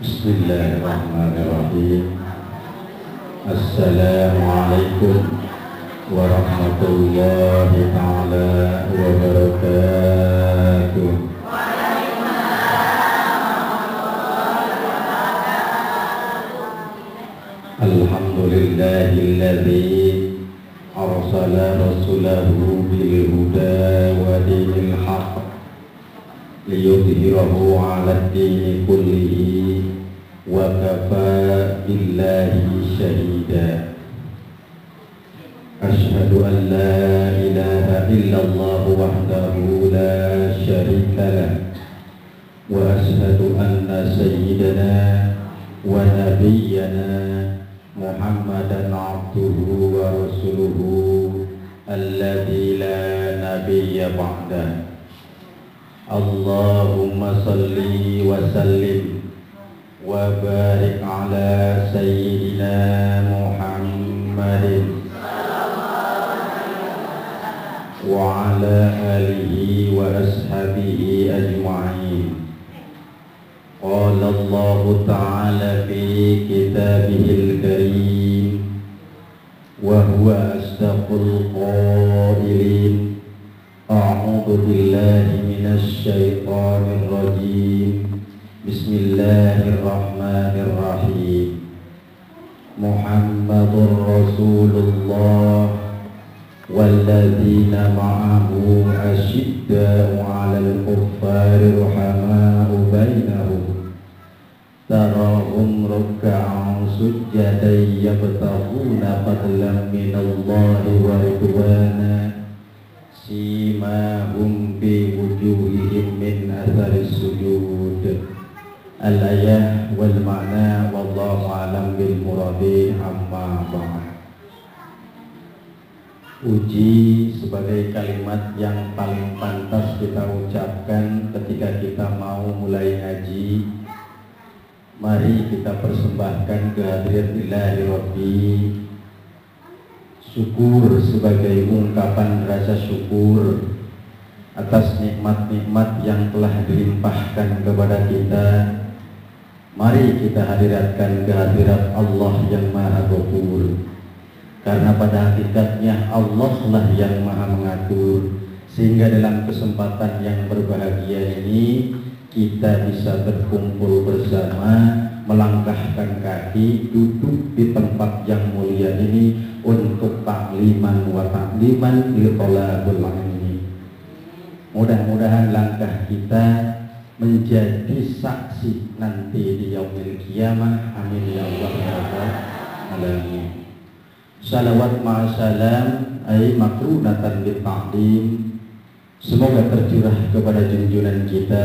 Bismillahirrahmanirrahim. Assalamualaikum warahmatullahi ta'ala wabarakatuh. Alhamdulillahilladzi arsala rasulahu bil huda wa dinil haqq liyudhhirahu 'ala ad-dini kullihi wa kafa billahi shahida. Asyhadu an la ilaha illallah wahdahu la syarika lah wa asyhadu anna sayyidana wa nabiyyana Muhammadan abduhu wa rasuluhu alladzi la nabiyya ba'dah. Allahumma salli wa sallim wa barik ala sayyidina Muhammadin wa ala alihi wa ashabihi ajma'in. Qala Allah ta'ala fi kitabihil karim wa huwa asdaqul qailin. A'udzu billahi minasy syaithanir rajim. Bismillahirrahmanirrahim. Muhammadur Rasulullah walladzina ma'ahu asyidda'u 'alal kuffari ruhama'u bainahum tarahum ruk'an sujjadan yabtaghuna fadlan minallahi wa ridwana simahum bi wujuhihim min atharis sujud. Al-ayah wal ma'na wallahu a'lam bil muradi. Amma ba'd. Puji sebagai kalimat yang paling pantas kita ucapkan ketika kita mau mulai ngaji. Mari kita persembahkan kehadirat Ilahi Rabbi, syukur sebagai ungkapan rasa syukur atas nikmat-nikmat yang telah dilimpahkan kepada kita. Mari kita hadiratkan kehadirat Allah yang Maha Ghafur, karena pada hakikatnya Allah lah yang Maha mengatur, sehingga dalam kesempatan yang berbahagia ini kita bisa berkumpul bersama, melangkahkan kaki, duduk di tempat yang mulia ini untuk takliman wa takliman li thalabul ilmi. Mudah-mudahan langkah kita menjadi saksi nanti di yaumil qiyamah. Amin ya Allah ya rabbal alamin. Salawat ma'asalam ay makrunatan bil ta'lim. Semoga tercurah kepada junjungan kita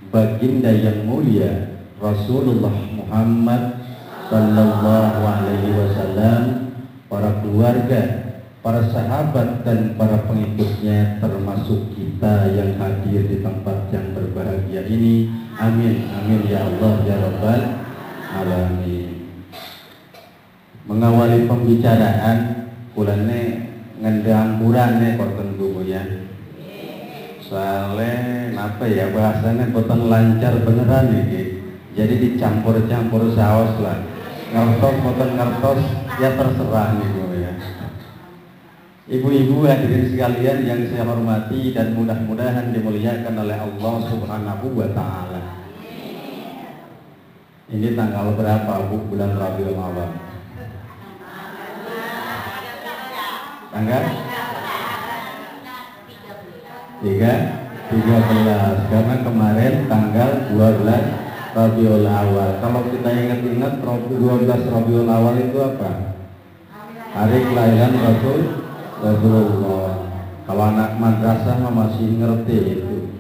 baginda yang mulia Rasulullah Muhammad sallallahu alaihi wasallam, para keluarga, para sahabat dan para pengikutnya, termasuk kita yang hadir di tempat yang berbahagia ini. Amin amin ya Allah ya rabbal alamin. Mengawali pembicaraan kulane ngendang kurane korten gugu ya. Soalnya apa ya, bahasanya boten lancar beneran iki. Jadi dicampur-campur saus lah. Ngertos boten ngertos ya terserah niku ya. Ibu-ibu hadirin sekalian yang saya hormati dan mudah-mudahan dimuliakan oleh Allah Subhanahu wa taala. Ini tanggal berapa Bu, bulan Rabiul Awal? Tanggal 13, karena kemarin tanggal 12 Rabiul Awal. Kalau kita ingat-ingat 12 Rabiul Awal itu apa? Hari kelahiran Rasulullah. Kalau anak madrasah masih ngerti itu.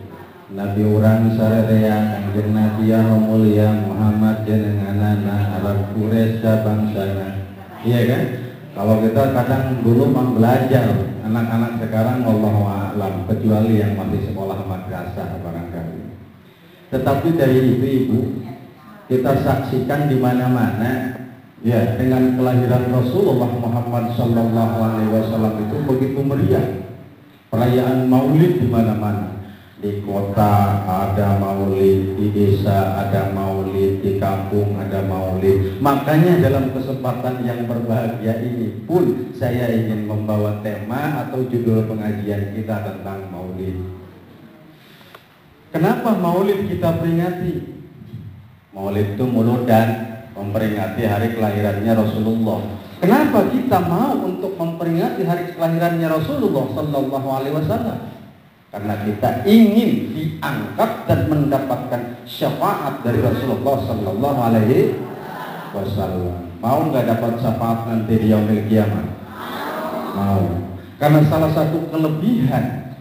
Nabi orang sarerea kanjeng Nabi yang mulia Muhammad jenenganana Arab Quraisy bangsana. Iya kan? Kalau kita kadang dulu belajar, anak-anak sekarang wallahu a'lam, kecuali yang masih sekolah madrasah barangkali. Tetapi dari ibu-ibu kita saksikan di mana-mana ya, dengan kelahiran Rasulullah Muhammad sallallahu alaihi wasallam itu begitu meriah. Perayaan Maulid di mana-mana. Di kota ada maulid, di desa ada maulid, di kampung ada maulid. Makanya dalam kesempatan yang berbahagia ini pun saya ingin membawa tema atau judul pengajian kita tentang maulid. Kenapa maulid kita peringati? Maulid itu muludan, memperingati hari kelahirannya Rasulullah. Kenapa kita mau untuk memperingati hari kelahirannya Rasulullah Sallallahu Alaihi Wasallam? Karena kita ingin diangkat dan mendapatkan syafaat dari Rasulullah Sallallahu Alaihi Wasallam. Mau nggak dapat syafaat nanti di yaumil kiamat? Mau. Karena salah satu kelebihan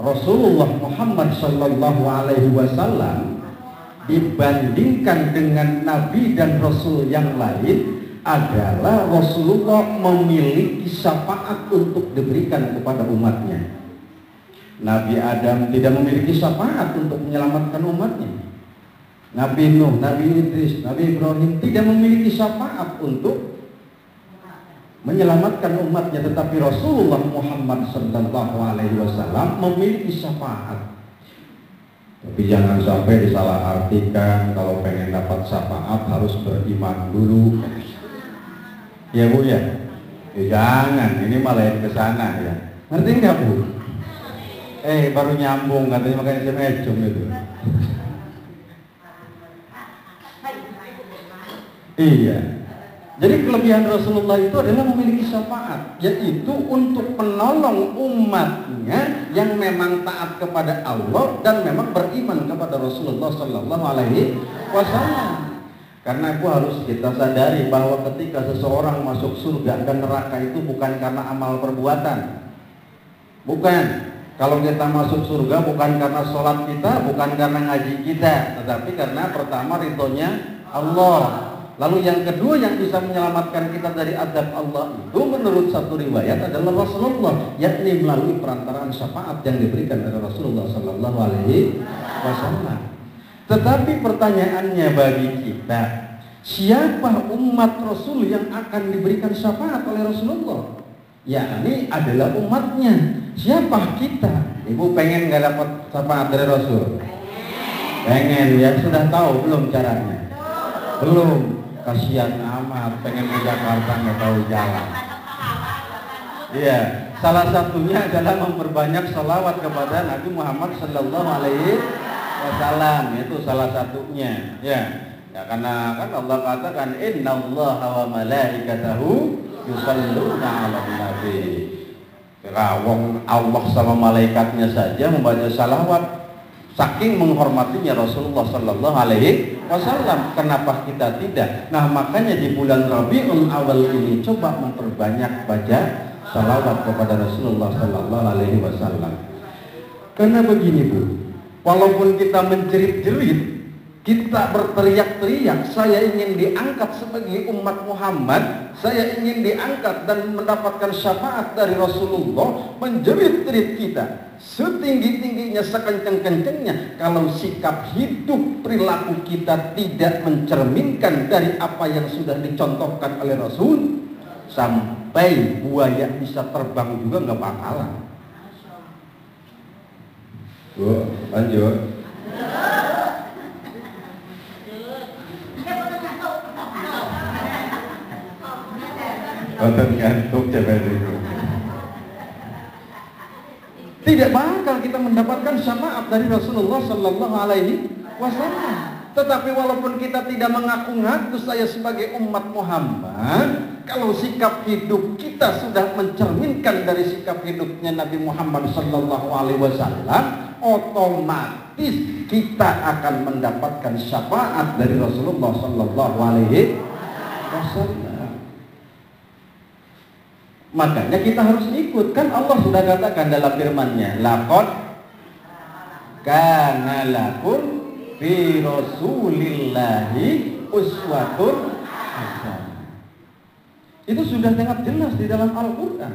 Rasulullah Muhammad Sallallahu Alaihi Wasallam dibandingkan dengan Nabi dan Rasul yang lain adalah Rasulullah memiliki syafaat untuk diberikan kepada umatnya. Nabi Adam tidak memiliki syafaat untuk menyelamatkan umatnya. Nabi Nuh, Nabi Idris, Nabi Ibrahim tidak memiliki syafaat untuk menyelamatkan umatnya, tetapi Rasulullah Muhammad Sallallahu Alaihi Wasallam memiliki syafaat. Tapi jangan sampai disalahartikan, kalau pengen dapat syafaat harus beriman dulu. Ya Bu ya? Jangan, ini malah ke sana ya. Ngerti nggak Bu? Baru nyambung katanya, makanya saya mecum itu. Iya. Jadi kelebihan Rasulullah itu adalah memiliki syafaat, yaitu untuk menolong umatnya yang memang taat kepada Allah dan memang beriman kepada Rasulullah Sallallahu Alaihi Wasallam. Karena harus kita sadari bahwa ketika seseorang masuk surga dan neraka itu bukan karena amal perbuatan, bukan. Kalau kita masuk surga bukan karena sholat kita, bukan karena ngaji kita, tetapi karena pertama ridhonya Allah. Lalu yang kedua yang bisa menyelamatkan kita dari azab Allah itu menurut satu riwayat adalah Rasulullah, yakni melalui perantaraan syafaat yang diberikan oleh Rasulullah Sallallahu Alaihi Wasallam. Tetapi pertanyaannya bagi kita, siapa umat Rasul yang akan diberikan syafaat oleh Rasulullah? Yakni adalah umatnya. Siapa kita? Ibu pengen gak dapat syafaat dari Rasul? Pengen ya, sudah tahu belum caranya? Belum. Kasihan amat, pengen ke Jakarta nggak tahu jalan. Iya, salah satunya adalah memperbanyak salawat kepada Nabi Muhammad Sallallahu Alaihi Wasallam. Itu salah satunya. Ya, karena kan Allah katakan Innallaha wa malaikatahu yusholluna 'alan nabi. Wong Allah sama malaikatnya saja membaca salawat. Saking menghormatinya Rasulullah Sallallahu Alaihi Wasallam, kenapa kita tidak? Nah makanya di bulan Rabiul Awal ini coba memperbanyak baca salawat kepada Rasulullah Sallallahu Alaihi Wasallam. Karena begini Bu, walaupun kita menjerit-jerit, kita berteriak-teriak, saya ingin diangkat sebagai umat Muhammad, saya ingin diangkat dan mendapatkan syafaat dari Rasulullah, menjerit-jerit kita setinggi-tingginya, sekencang-kencangnya, kalau sikap hidup perilaku kita tidak mencerminkan dari apa yang sudah dicontohkan oleh Rasul, sampai buaya bisa terbang juga nggak bakalan. Bu, lanjut. Konten ngantuk coba dulu. Tidak bakal kita mendapatkan syafaat dari Rasulullah Sallallahu Alaihi Wasallam. Tetapi walaupun kita tidak mengaku-ngaku saya sebagai umat Muhammad, kalau sikap hidup kita sudah mencerminkan dari sikap hidupnya Nabi Muhammad Sallallahu Alaihi Wasallam, otomatis kita akan mendapatkan syafaat dari Rasulullah Sallallahu Alaihi Wasallam. Makanya kita harus ikut, kan Allah sudah katakan dalam firman-Nya, laqad kana lakum fi rasulillahi uswatun hasanah. Itu sudah sangat jelas di dalam Al-Quran.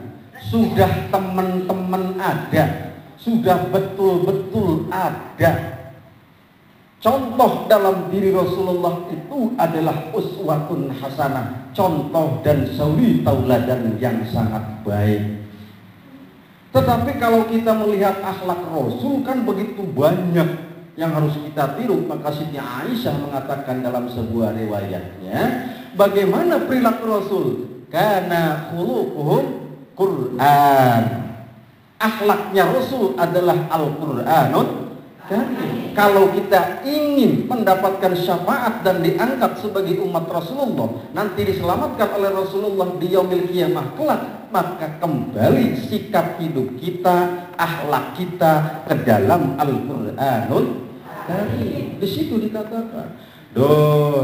Sudah teman-teman ada, sudah betul-betul ada. Contoh dalam diri Rasulullah itu adalah uswatun hasanah, contoh dan suri tauladan yang sangat baik. Tetapi kalau kita melihat akhlak Rasul kan begitu banyak yang harus kita tiru. Maka Siti Aisyah mengatakan dalam sebuah riwayatnya, bagaimana perilaku Rasul? Kana khuluquhum Quran. Akhlaknya Rasul adalah Al-Qur'anun. Kalau kita ingin mendapatkan syafaat dan diangkat sebagai umat Rasulullah, nanti diselamatkan oleh Rasulullah di yaumil qiyamah kelak, maka kembali sikap hidup kita, akhlak kita ke dalam Al-Qur'anul Karim. Di situ dikatakan,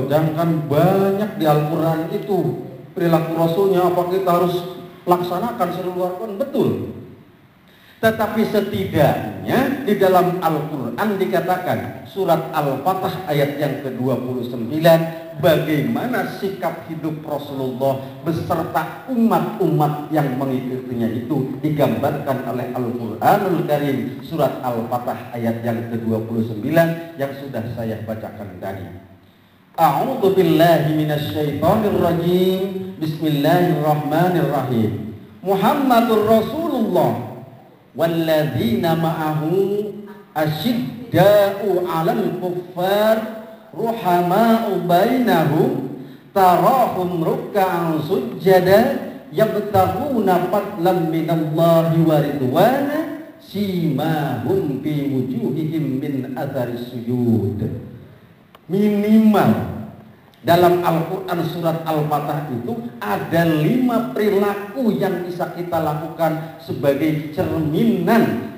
jangan banyak di Al-Qur'an itu perilaku Rasulnya, apa kita harus laksanakan seluruh Al-Qur'an? Betul. Tetapi setidaknya di dalam Al-Quran dikatakan, surat Al-Fatah ayat yang ke-29, bagaimana sikap hidup Rasulullah beserta umat-umat yang mengikutinya itu digambarkan oleh Al-Quranul Karim, surat Al-Fatah ayat yang ke-29 yang sudah saya bacakan tadi. A'udzu billahi minasyaitonir rajim. Bismillahirrahmanirrahim. Muhammadur Rasulullah walladzina ma'ahu asyidda'u 'alal kuffar ruhama'u bainahum tarahum ruk'an sujada yabtaghuna fadlan minallahi wa ridwana simahum fi wujuhihim min atharis sujud. Minimal dalam Al-Quran surat Al-Fatah itu ada 5 perilaku yang bisa kita lakukan sebagai cerminan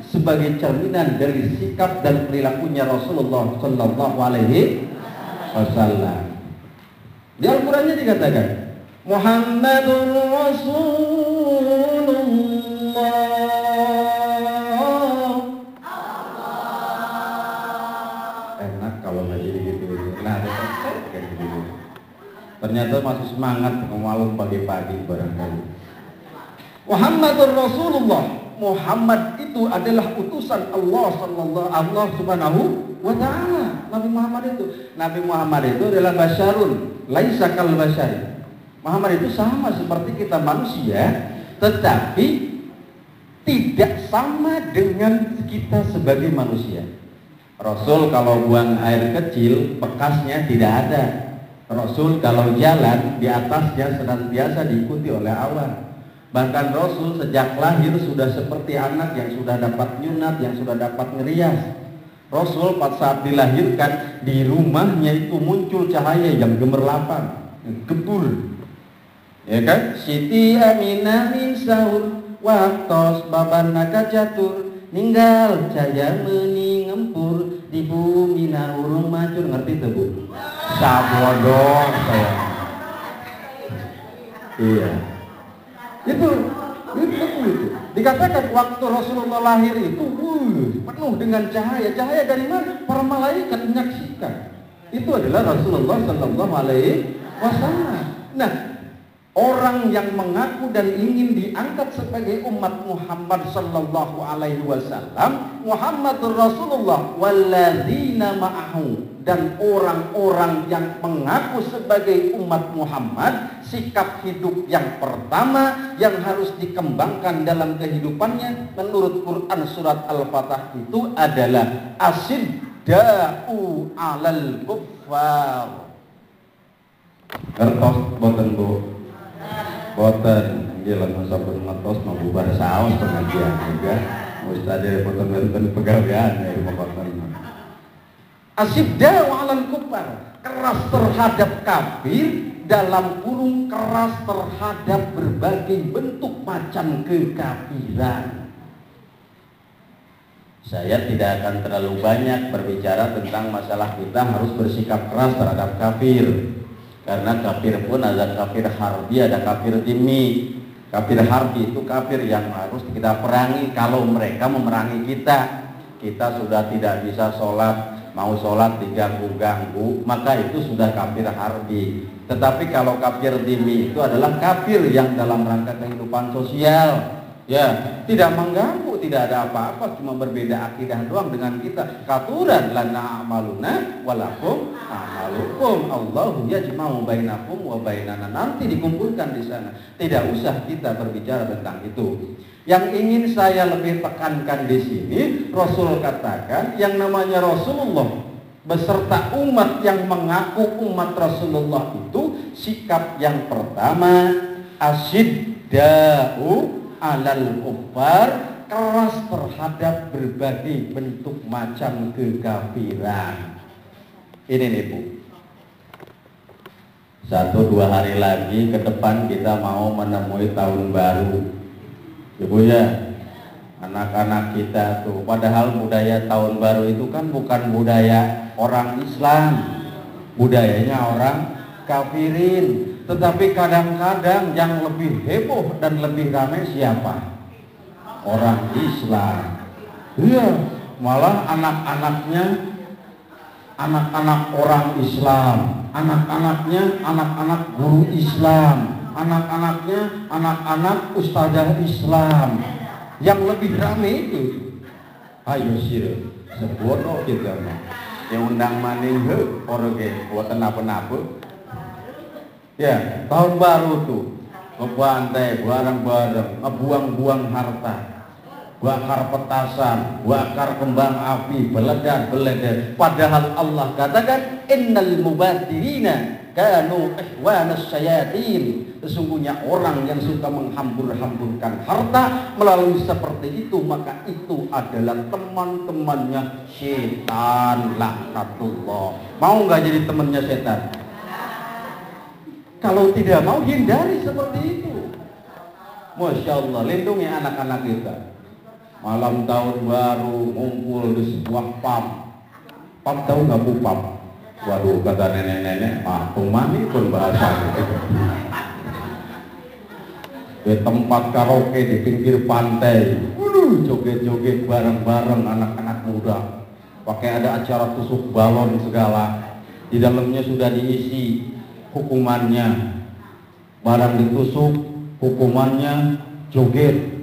dari sikap dan perilakunya Rasulullah Sallallahu Alaihi Wasallam. Di Al-Qurannya dikatakan, Muhammadur Rasulullah. Enak kalau nggak jadi gitu. Nah, ternyata masih semangat ngomong pagi-pagi barangkali. Muhammadur Rasulullah. Muhammad itu adalah utusan Allah Subhanahu wa ta'ala. Nabi Muhammad itu adalah basyarun, laisa kal basyari. Muhammad itu sama seperti kita manusia, tetapi tidak sama dengan kita sebagai manusia. Rasul kalau buang air kecil, bekasnya tidak ada. Rasul kalau jalan di atasnya senantiasa diikuti oleh awan. Bahkan Rasul sejak lahir sudah seperti anak yang sudah dapat nyunat, yang sudah dapat ngerias. Rasul pada saat dilahirkan di rumahnya itu muncul cahaya yang gemerlapan, gebul. Ya kan? Siti Aminah min sahur waktos baban naga jatur ninggal cahaya meni ngempur di bumi na urung macur. Ngerti tuh Bu? Sabodong saya. Iya. Itu. Dikatakan waktu Rasulullah lahir itu penuh dengan cahaya. Cahaya dari mana? Para malaikat menyaksikan. Itu adalah Rasulullah Sallallahu Alaihi Wasallam. Nah, orang yang mengaku dan ingin diangkat sebagai umat Muhammad Sallallahu Alaihi Wasallam, Muhammadur Rasulullah walladzina ma'ahu, dan orang-orang yang mengaku sebagai umat Muhammad, sikap hidup yang pertama yang harus dikembangkan dalam kehidupannya menurut Quran surat Al-Fatah itu adalah asyidda'u 'alal kuffar. Kertos boten Bu. Boten, dia langsung sabun ngetos mau bubar saus pengajian juga. Ustaz ada boten pegawaian ya boten. Asyidda'u 'alal kuffar, keras terhadap kafir, dalam kurung keras terhadap berbagai bentuk macam kekafiran. Saya tidak akan terlalu banyak berbicara tentang masalah kita harus bersikap keras terhadap kafir. Karena kafir pun ada kafir harbi, ada kafir dhimmi. Kafir harbi itu kafir yang harus kita perangi. Kalau mereka memerangi kita, kita sudah tidak bisa sholat, mau sholat diganggu-ganggu, maka itu sudah kafir harbi. Tetapi kalau kafir dhimmi itu adalah kafir yang dalam rangka kehidupan sosial, ya tidak mengganggu tahu tidak ada apa-apa, cuma berbeda akidah doang dengan kita. Katuran lana amaluna walakum amalukum. Allahu yajma'u bainakum wa bainana. Nanti dikumpulkan di sana. Tidak usah kita berbicara tentang itu. Yang ingin saya lebih tekankan di sini, Rasul katakan yang namanya Rasulullah beserta umat yang mengaku umat Rasulullah itu sikap yang pertama asyidda'u alal kuffar, keras terhadap berbagai bentuk macam kekafiran. Ini nih Bu, 1-2 hari lagi ke depan kita mau menemui tahun baru Ibu ya. Anak-anak kita tuh, padahal budaya tahun baru itu kan bukan budaya orang Islam, budayanya orang kafirin. Tetapi kadang-kadang yang lebih heboh dan lebih ramai siapa? Orang Islam. Iya, malah anak-anaknya anak-anak orang Islam, anak-anaknya anak-anak guru Islam, anak-anaknya anak-anak ustazah Islam. Yang lebih ramai itu, ayo sih, sebodoh kita mah. Yang undang maning he, orang buat kenapa-napa. Ya, tahun baru tuh, ngebantai bareng-bareng, ngebuang-buang harta, bakar petasan, bakar kembang api, beledar-beledar. Padahal Allah katakan, innal mubadirina kanu ikhwanas syayatin. Sesungguhnya orang yang suka menghambur-hamburkan harta melalui seperti itu, maka itu adalah teman-temannya setan, laknatullah. Mau nggak jadi temannya setan? Kalau tidak mau, hindari seperti itu. Masya Allah, lindungi anak-anak kita. Malam tahun baru ngumpul di sebuah pub. Pub tahu nggak Bu pub? Waduh, kata nenek-nenek, pemani pun bahasanya. Di tempat karaoke di pinggir pantai, joget-joget bareng-bareng anak-anak muda. Pakai ada acara tusuk balon segala. Di dalamnya sudah diisi hukumannya. Barang ditusuk, hukumannya joget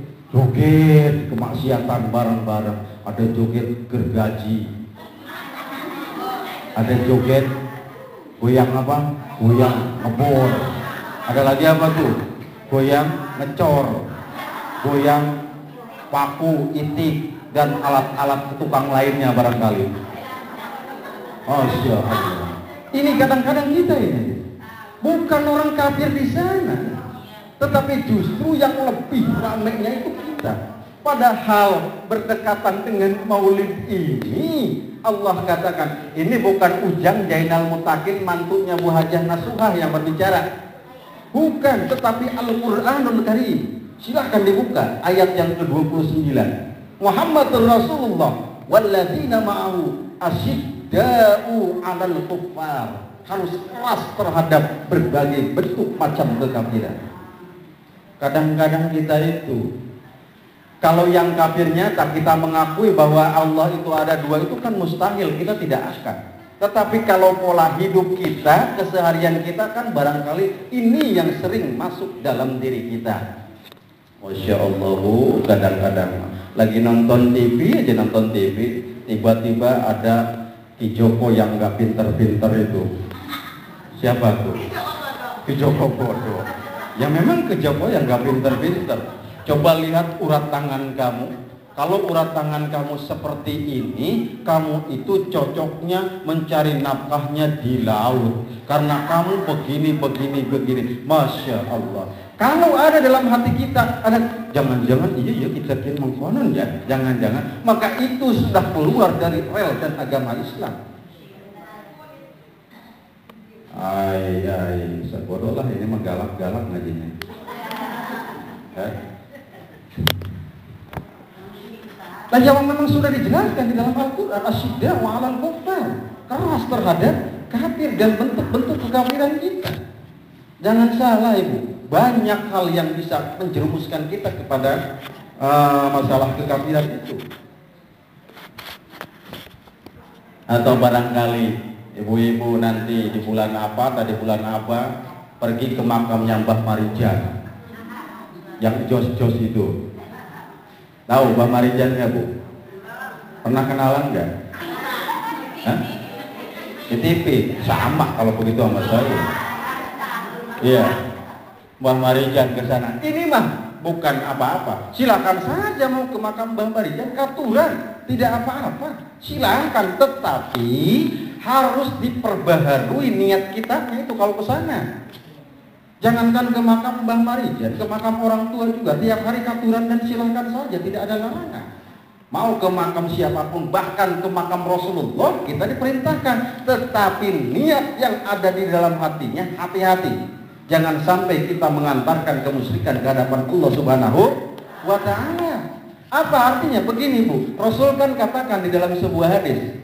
kemaksiatan bareng-bareng. Ada joget gergaji, ada joget goyang apa? Goyang ngebor. Ada lagi apa tuh? Goyang ngecor, goyang paku, itik, dan alat-alat tukang lainnya barangkali. Masya Allah. Ini kadang-kadang kita ini bukan orang kafir di sana, tetapi justru yang lebih ramainya itu kita. Padahal berdekatan dengan Maulid ini, Allah katakan ini bukan Ujang Jainal Mutakin mantunya Bu Hajah Nasuhah yang berbicara. Bukan, tetapi Al-Quranul Karim. Silahkan dibuka ayat yang ke-29. Muhammadur Rasulullah walladzina ma'ahu asyidda'u 'alal kuffar. Harus keras terhadap berbagai bentuk macam kekafiran. Kadang-kadang kita itu, kalau yang kafirnya tak kita mengakui bahwa Allah itu ada dua, itu kan mustahil, kita tidak akan. Tetapi kalau pola hidup kita, keseharian kita kan barangkali ini yang sering masuk dalam diri kita. Masya Allah, kadang-kadang lagi nonton TV aja, nonton TV, tiba-tiba ada Ki Joko yang nggak pinter-pinter itu. Siapa tuh? Ki Joko bodoh. Ya memang Ki Joko yang nggak pinter-pinter. Coba lihat urat tangan kamu. Kalau urat tangan kamu seperti ini, kamu itu cocoknya mencari nafkahnya di laut. Karena kamu begini. Masya Allah. Kalau ada dalam hati kita, ada jangan-jangan iya kita kirim mengkonon ya, jangan-jangan, maka itu sudah keluar dari rel dan agama Islam. Sebodoh lah ini menggalak-galak ngajinya. Nah, yang memang sudah dijelaskan di dalam Al-Quran, asyidda'u 'alal kuffar, keras terhadap kafir dan bentuk-bentuk kekafiran kita. Jangan salah Ibu, banyak hal yang bisa menjerumuskan kita kepada masalah kekafiran itu. Atau barangkali ibu-ibu nanti di bulan apa, pergi ke makamnya Mbah Marijan yang jos-jos itu. Tahu Mbah Marijan nggak Bu? Pernah kenalan nggak? Hah? Di TV, sama kalau begitu sama saya. Iya, Mbah Marijan ke sana. Ini mah bukan apa-apa. Silakan saja mau ke makam Mbah Marijan, aturan, tidak apa-apa. Silakan, tetapi harus diperbaharui niat kita itu kalau ke sana. Jangankan ke makam Mbah Marijan, ke makam orang tua juga tiap hari katuran dan silakan saja, tidak ada larangan. Mau ke makam siapapun, bahkan ke makam Rasulullah kita diperintahkan, tetapi niat yang ada di dalam hatinya hati-hati. Jangan sampai kita mengantarkan kemusyrikan ke hadapan Allah Subhanahu wa ta'ala. Apa artinya? Begini Bu, Rasul kan katakan di dalam sebuah hadis,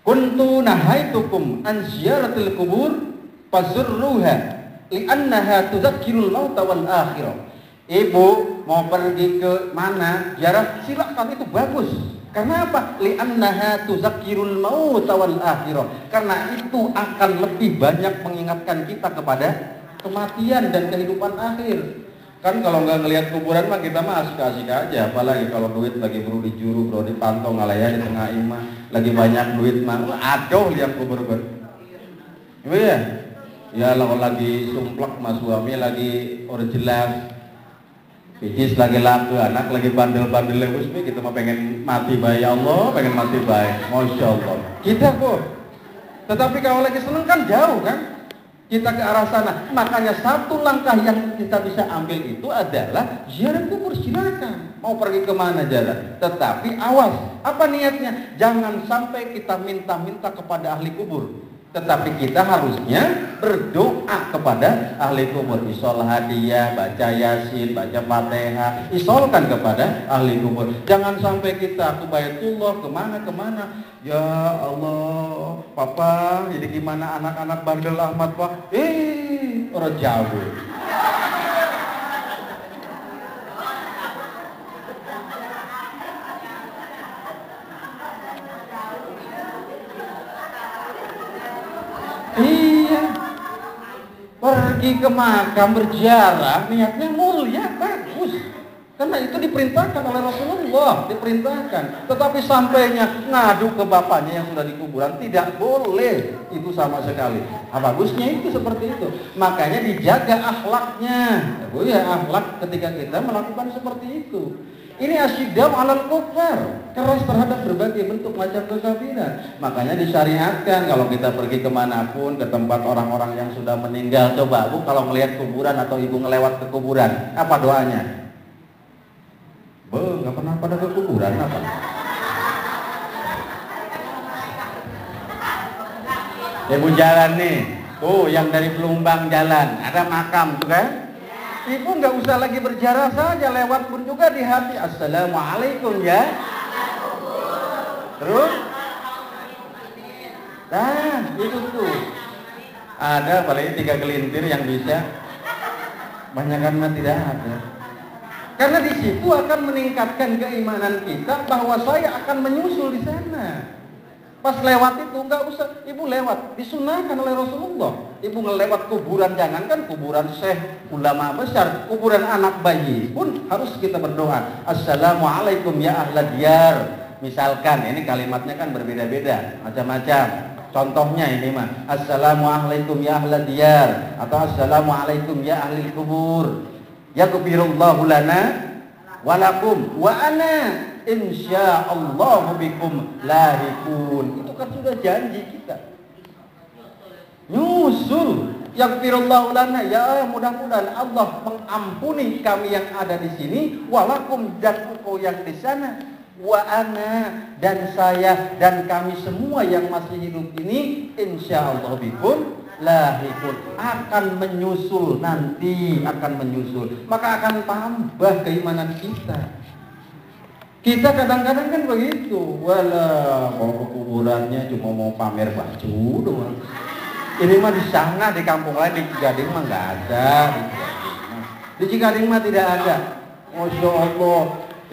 kuntu nahaitukum an ziyaratil kubur fazurruha li'annaha tudzakirul mauta wal akhirah. Ibu mau pergi ke mana, ziarah, silakan, itu bagus. Karena apa? Li'annaha tudzakirul mauta wal akhirah. Karena itu akan lebih banyak mengingatkan kita kepada kematian dan kehidupan akhir. Kan kalau nggak ngelihat kuburan mah kita mah asik-asik aja. Apalagi kalau duit lagi buru dijuru, bro dipantau ngalaya di tengah imah, lagi banyak duit mah aduh lihat kubur ber. Iya. Ya kalau lagi sumplek mas suami lagi orang jelas, bijis lagi laku, anak lagi bandel-bandel usmi, kita mah pengen mati baik, ya Allah pengen mati baik, Masya Allah kita kok. Tetapi kalau lagi seneng kan jauh kan kita ke arah sana. Makanya satu langkah yang kita bisa ambil itu adalah ziarah kubur. Silakan mau pergi kemana jalan, tetapi awas, apa niatnya? Jangan sampai kita minta-minta kepada ahli kubur, tetapi kita harusnya berdoa kepada ahli kubur. Isol hadiah, baca yasin, baca fatihah, isolkan kepada ahli kubur. Jangan sampai kita ke Baitullah, kemana-kemana. Ya Allah, Papa, jadi gimana anak-anak bandel Ahmad Pak? Orang jauh. Iya, pergi ke makam berziarah niatnya mulia, bagus, karena itu diperintahkan oleh Rasulullah, diperintahkan. Tetapi sampainya ngadu ke bapaknya yang sudah di kuburan, tidak boleh itu sama sekali. Bagusnya itu seperti itu. Makanya dijaga akhlaknya, ya akhlak ketika kita melakukan seperti itu. Ini asyidam alal kufar, keras terhadap berbagai bentuk macam kekafiran. Makanya disyariatkan kalau kita pergi kemanapun, ke tempat orang-orang yang sudah meninggal. Coba Bu, kalau melihat kuburan atau ibu ngelewat ke kuburan, apa doanya? Bu, nggak pernah pada ke kuburan apa? Ibu jalan nih, tuh yang dari Pelumbang jalan, ada makam tuh kan? Ibu nggak usah lagi berziarah saja, lewat pun juga di hati, assalamualaikum ya. Terus, nah itu tuh ada paling 3 gelintir yang bisa, banyakan mah tidak ada. Karena di situ akan meningkatkan keimanan kita bahwa saya akan menyusul di sana. Pas lewat itu nggak usah ibu lewat, disunahkan oleh Rasulullah. Ibu ngelewat kuburan, jangankan kuburan syekh, ulama besar, kuburan anak bayi pun harus kita berdoa. Assalamualaikum ya ahla diyar. Misalkan ini kalimatnya kan berbeda-beda, macam-macam. Contohnya ini mah, assalamualaikum ya ahla diyar, atau assalamualaikum ya ahli kubur. Yaghfirullahu lana walakum wa ana insyaallahu bikum lahikun. Itu kan sudah janji kita. Nyusul yaghfirullahu lana, ya mudah-mudahan Allah mengampuni kami yang ada di sini, walakum dan engkau yang di sana, wa ana dan saya dan kami semua yang masih hidup ini insyaallahu bikum lahikun, akan menyusul nanti, akan menyusul, maka akan tambah keimanan kita. Kita kadang-kadang kan begitu, walah mau ke kuburannya cuma mau pamer baju doang. Ini mah di sana, di kampung lain, di Cigading mah nggak ada. Di Cigading mah tidak ada. Masya Allah,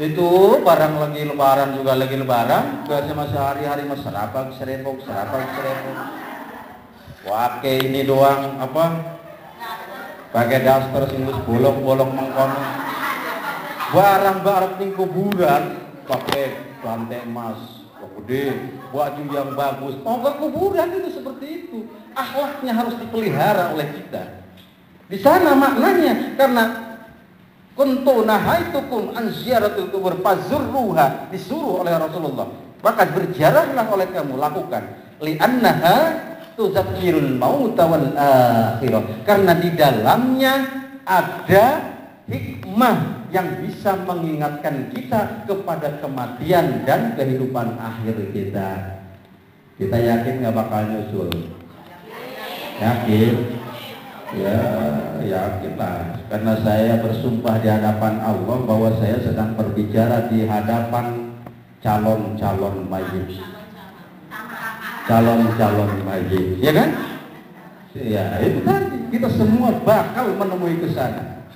itu barang lagi lebaran juga lagi lebaran, biasanya sehari-hari mas serapak serempok. Wake ini doang apa? Pakai daster singus bolong-bolong mengkono. barang-barang di kuburan pakai lantai emas gede, baju yang bagus. Oh, ke kuburan itu seperti itu. Akhlaknya harus dipelihara oleh kita. Di sana maknanya, karena kuntu nahaitukum an ziyaratul kubur fazurruha, disuruh oleh Rasulullah. Maka berziarahlah oleh kamu, lakukan. Li'annaha tuzakkirul mauta wal akhirah. Karena di dalamnya ada hikmah yang bisa mengingatkan kita kepada kematian dan kehidupan akhir kita. Kita yakin nggak bakal nyusul? Yakin? Ya, yakin lah. Karena saya bersumpah di hadapan Allah bahwa saya sedang berbicara di hadapan calon-calon mayit. Calon-calon mayit, ya kan? Ya, itu tadi. Kita semua bakal menemui ke sana.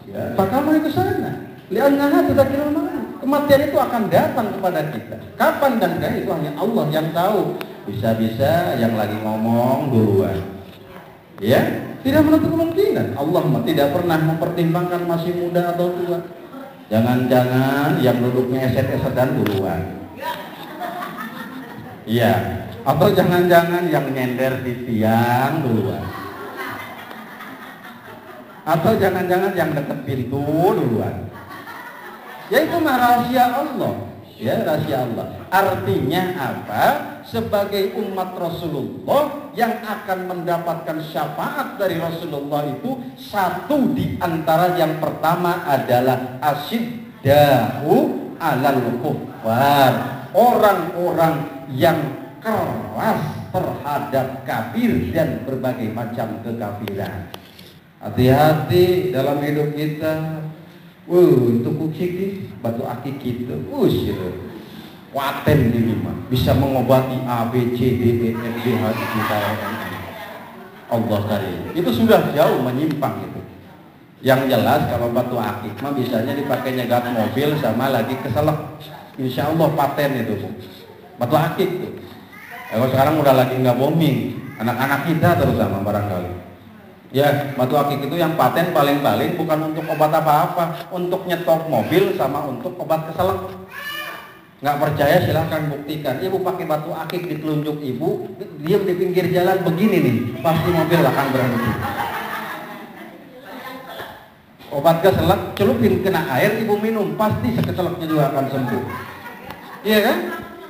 Ya, bakal menuju ke sana. Li'annaha tuzakkirul maut. Kematian itu akan datang kepada kita. Kapan dan kapan itu hanya Allah yang tahu. Bisa-bisa yang lagi ngomong duluan. Ya, tidak menutup kemungkinan. Allah tidak pernah mempertimbangkan masih muda atau tua. Jangan-jangan yang duduknya eset-esetan duluan. Iya, atau jangan-jangan yang nyender di tiang duluan. Atau jangan-jangan yang dekat pintu duluan. Ya itu mah rahasia Allah. Ya, rahasia Allah. Artinya apa? Sebagai umat Rasulullah yang akan mendapatkan syafaat dari Rasulullah itu, satu di antara yang pertama adalah asyiddahu alal kuffar. Orang-orang yang keras terhadap kafir dan berbagai macam kekafiran. Hati-hati dalam hidup kita. Tuku kiki, batu akik gitu. Waten ini mah bisa mengobati A, B, C, D, E, F, G, H, I, J, K, L, M, N. Allah karim. Itu sudah jauh menyimpang itu. Yang jelas kalau batu akik mah bisanya dipakai nyegat mobil sama lagi keselak. Insya Allah paten itu, Bu. Batu akik tuh. Kalau sekarang udah lagi nggak booming. Anak-anak kita terutama barangkali. Ya, batu akik itu yang paten paling-paling bukan untuk obat apa-apa, untuk nyetok mobil sama untuk obat keselak. Nggak percaya silahkan buktikan. Ibu pakai batu akik di telunjuk ibu, diam di pinggir jalan begini nih, pasti mobil akan berhenti. Obat keselak celupin kena air, ibu minum, pasti sekeselaknya juga akan sembuh. Iya kan?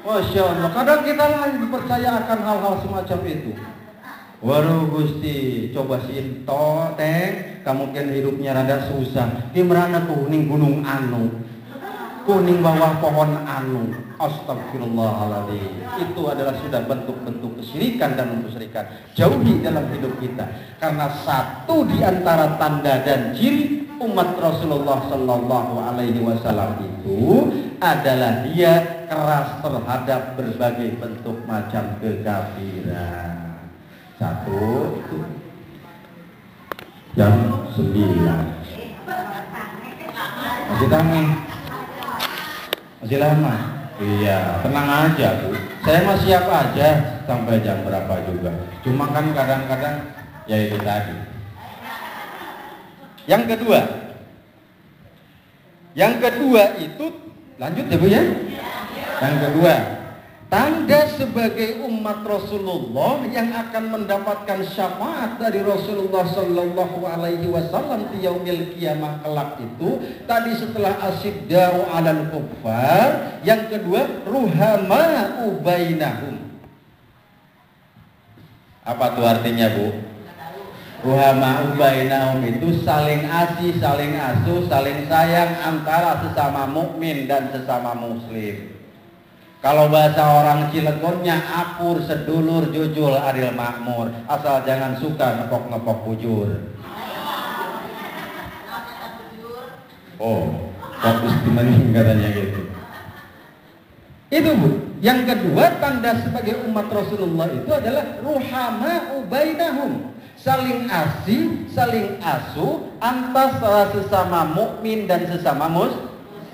Masya Allah. Kadang kita lagi percaya akan hal-hal semacam itu. Waduh Gusti, coba sinto teh, kamu kan hidupnya rada susah. Di merana kuning gunung anu, kuning bawah pohon anu. Astagfirullahaladzim. Itu adalah sudah bentuk-bentuk kesyirikan dan musyrikan. Jauhi dalam hidup kita. Karena satu di antara tanda dan ciri umat Rasulullah Sallallahu Alaihi Wasallam itu adalah dia keras terhadap berbagai bentuk macam kekafiran. Satu itu jam 9. Masih tangi, masih lama. Iya, tenang aja Bu. Saya mah siap aja sampai jam berapa juga. Cuma kan kadang-kadang ya itu tadi. Yang kedua itu lanjut ya Bu ya. Yang kedua, tanda sebagai umat Rasulullah yang akan mendapatkan syafaat dari Rasulullah Sallallahu Alaihi Wasallam di yaumil kiamah kelak itu tadi setelah asyidda'u 'alal kuffar, yang kedua ruhama'u bainahum. Apa tuh artinya Bu? Ruhama'u bainahum itu saling asih, saling asuh, saling sayang antara sesama mukmin dan sesama muslim. Kalau bahasa orang Cilegonnya akur, sedulur, jujul, adil, makmur. Asal jangan suka ngepok-ngepok bujur. Oh, fokus temenin katanya gitu. Itu Bu. Yang kedua tanda sebagai umat Rasulullah itu adalah ruhama'u bainahum. Saling asih, saling asuh antara sesama mukmin dan sesama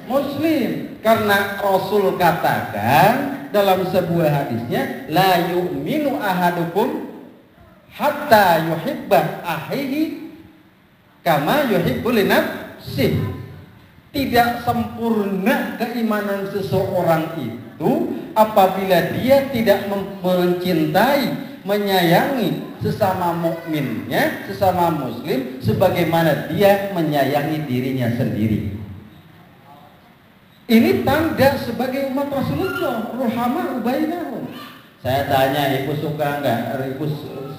muslim. Karena Rasul katakan dalam sebuah hadisnya, la yu'minu ahadukum hatta yuhibba akhihi kama yuhibbu li nafsihi. Tidak sempurna keimanan seseorang itu apabila dia tidak mencintai, menyayangi sesama mukminnya, sesama muslim sebagaimana dia menyayangi dirinya sendiri. Ini tanda sebagai umat Rasulullah, ruhama bainahum. Saya tanya, ibu suka enggak? Ibu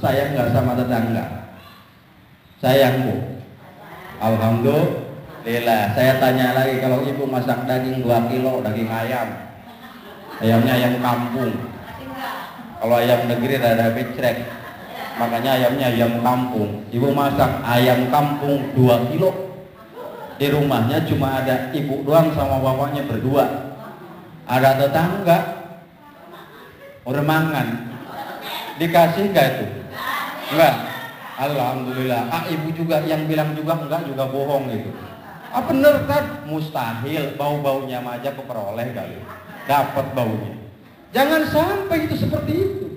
sayang enggak sama tetangga? Sayang, Bu. Alhamdulillah. Saya tanya lagi, kalau ibu masak daging 2 kilo, daging ayam, ayamnya ayam kampung. Kalau ayam negeri ada becrek, makanya ayamnya ayam kampung. Ibu masak ayam kampung 2 kilo. Di rumahnya cuma ada ibu doang sama bapaknya berdua. Ada tetangga remangan, dikasih nggak itu? Enggak. Alhamdulillah. Ibu juga yang bilang juga enggak, juga bohong gitu. Bener kan? Mustahil, bau-baunya aja keperoleh kali. Dapat baunya. Jangan sampai itu seperti itu.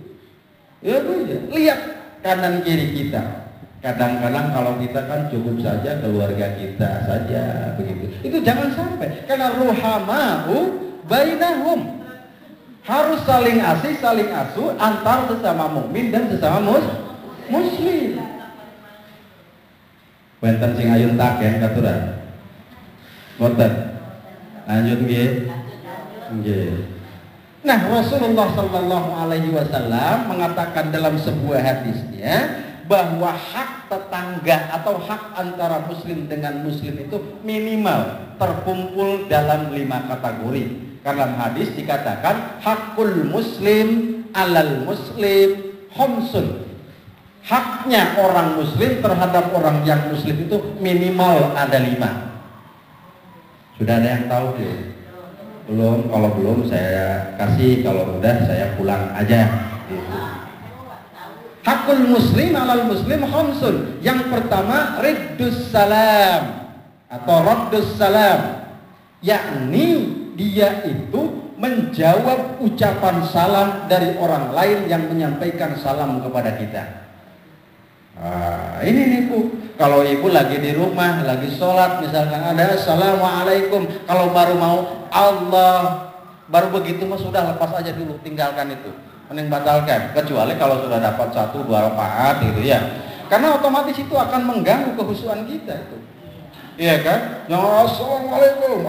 Ya Bu, ya. Lihat kanan kiri kita. Kadang-kadang kalau kita kan cukup saja keluarga kita saja begitu. Itu jangan sampai, karena ruhama'u bainahum. Harus saling asih, saling asuh antar sesama mukmin dan sesama muslim. Wenten sing ayun taken katuran. Boten. Lanjut nggih. Nggih. Nah, Rasulullah sallallahu alaihi wasallam mengatakan dalam sebuah hadisnya bahwa hak tetangga atau hak antara muslim dengan muslim itu minimal terkumpul dalam 5 kategori. Karena hadis dikatakan hakul muslim alal muslim khamsun. Haknya orang muslim terhadap orang yang muslim itu minimal ada 5. Sudah ada yang tahu belum? Belum. Kalau belum saya kasih, kalau udah saya pulang aja gitu. Hakul muslim alal muslim khamsun. Yang pertama riddus salam atau raddus salam, yakni dia itu menjawab ucapan salam dari orang lain yang menyampaikan salam kepada kita. Ini nih Bu, kalau ibu lagi di rumah, lagi sholat misalkan ada assalamualaikum, kalau baru mau Allah, baru begitu mah sudah lepas aja dulu, tinggalkan itu. Mending batalkan, kecuali kalau sudah dapat 1-2 rakaat gitu ya, karena otomatis itu akan mengganggu kehusuan kita itu, iya kan? Ya assalamualaikum,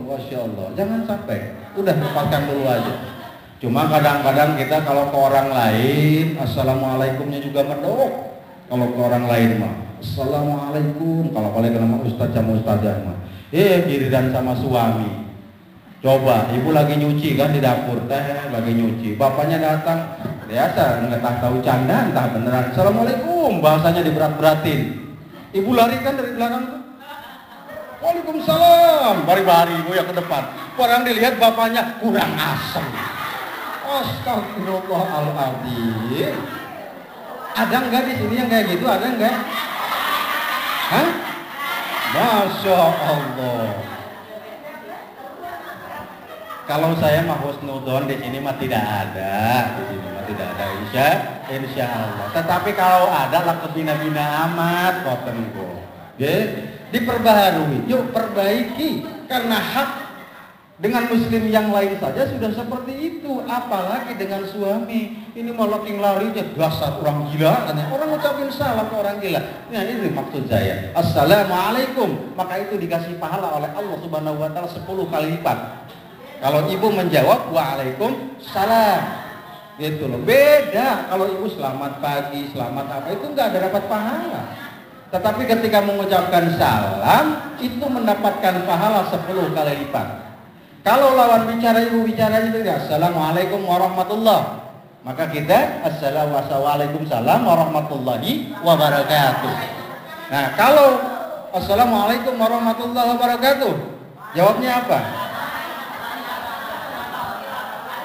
masya Allah, jangan sampai, udah lepaskan dulu aja. Cuma kadang-kadang kita kalau ke orang lain assalamualaikumnya juga medok. Kalau ke orang lain mah assalamualaikum, kalau paling nama ustaz sama ustazah mah giliran sama suami. Coba, ibu lagi nyuci kan di dapur, lagi nyuci, bapaknya datang, biasa nggak tahu canda, entah beneran, assalamualaikum, bahasanya diberat-beratin, ibu lari kan dari belakang tuh, waalaikumsalam, bari-bari ibu ya ke depan, orang dilihat bapaknya kurang asem, astagfirullahaladzim. Ada nggak di sini yang kayak gitu, ada nggak? Hah? Masya Allah. Kalau saya mah husnudon di sini mah tidak ada, insya Allah. Tetapi kalau ada lah kebina-bina amat, kotenku. Diperbaharui, yuk perbaiki, karena hak dengan muslim yang lain saja sudah seperti itu, apalagi dengan suami. Ini malah larinya dasar orang gila, katanya. Orang ucapin salam ke orang gila. Nah ini maksud saya. Assalamualaikum, maka itu dikasih pahala oleh Allah Subhanahu Wa Taala 10 kali lipat. Kalau ibu menjawab waalaikumsalam, gitu loh. Beda kalau ibu selamat pagi, selamat apa, itu nggak ada dapat pahala. Tetapi ketika mengucapkan salam itu mendapatkan pahala 10 kali lipat. Kalau lawan bicara ibu bicaranya tidak assalamualaikum warahmatullah, maka kita assalamualaikum warahmatullahi wabarakatuh. Nah kalau assalamualaikum warahmatullahi wabarakatuh, jawabnya apa?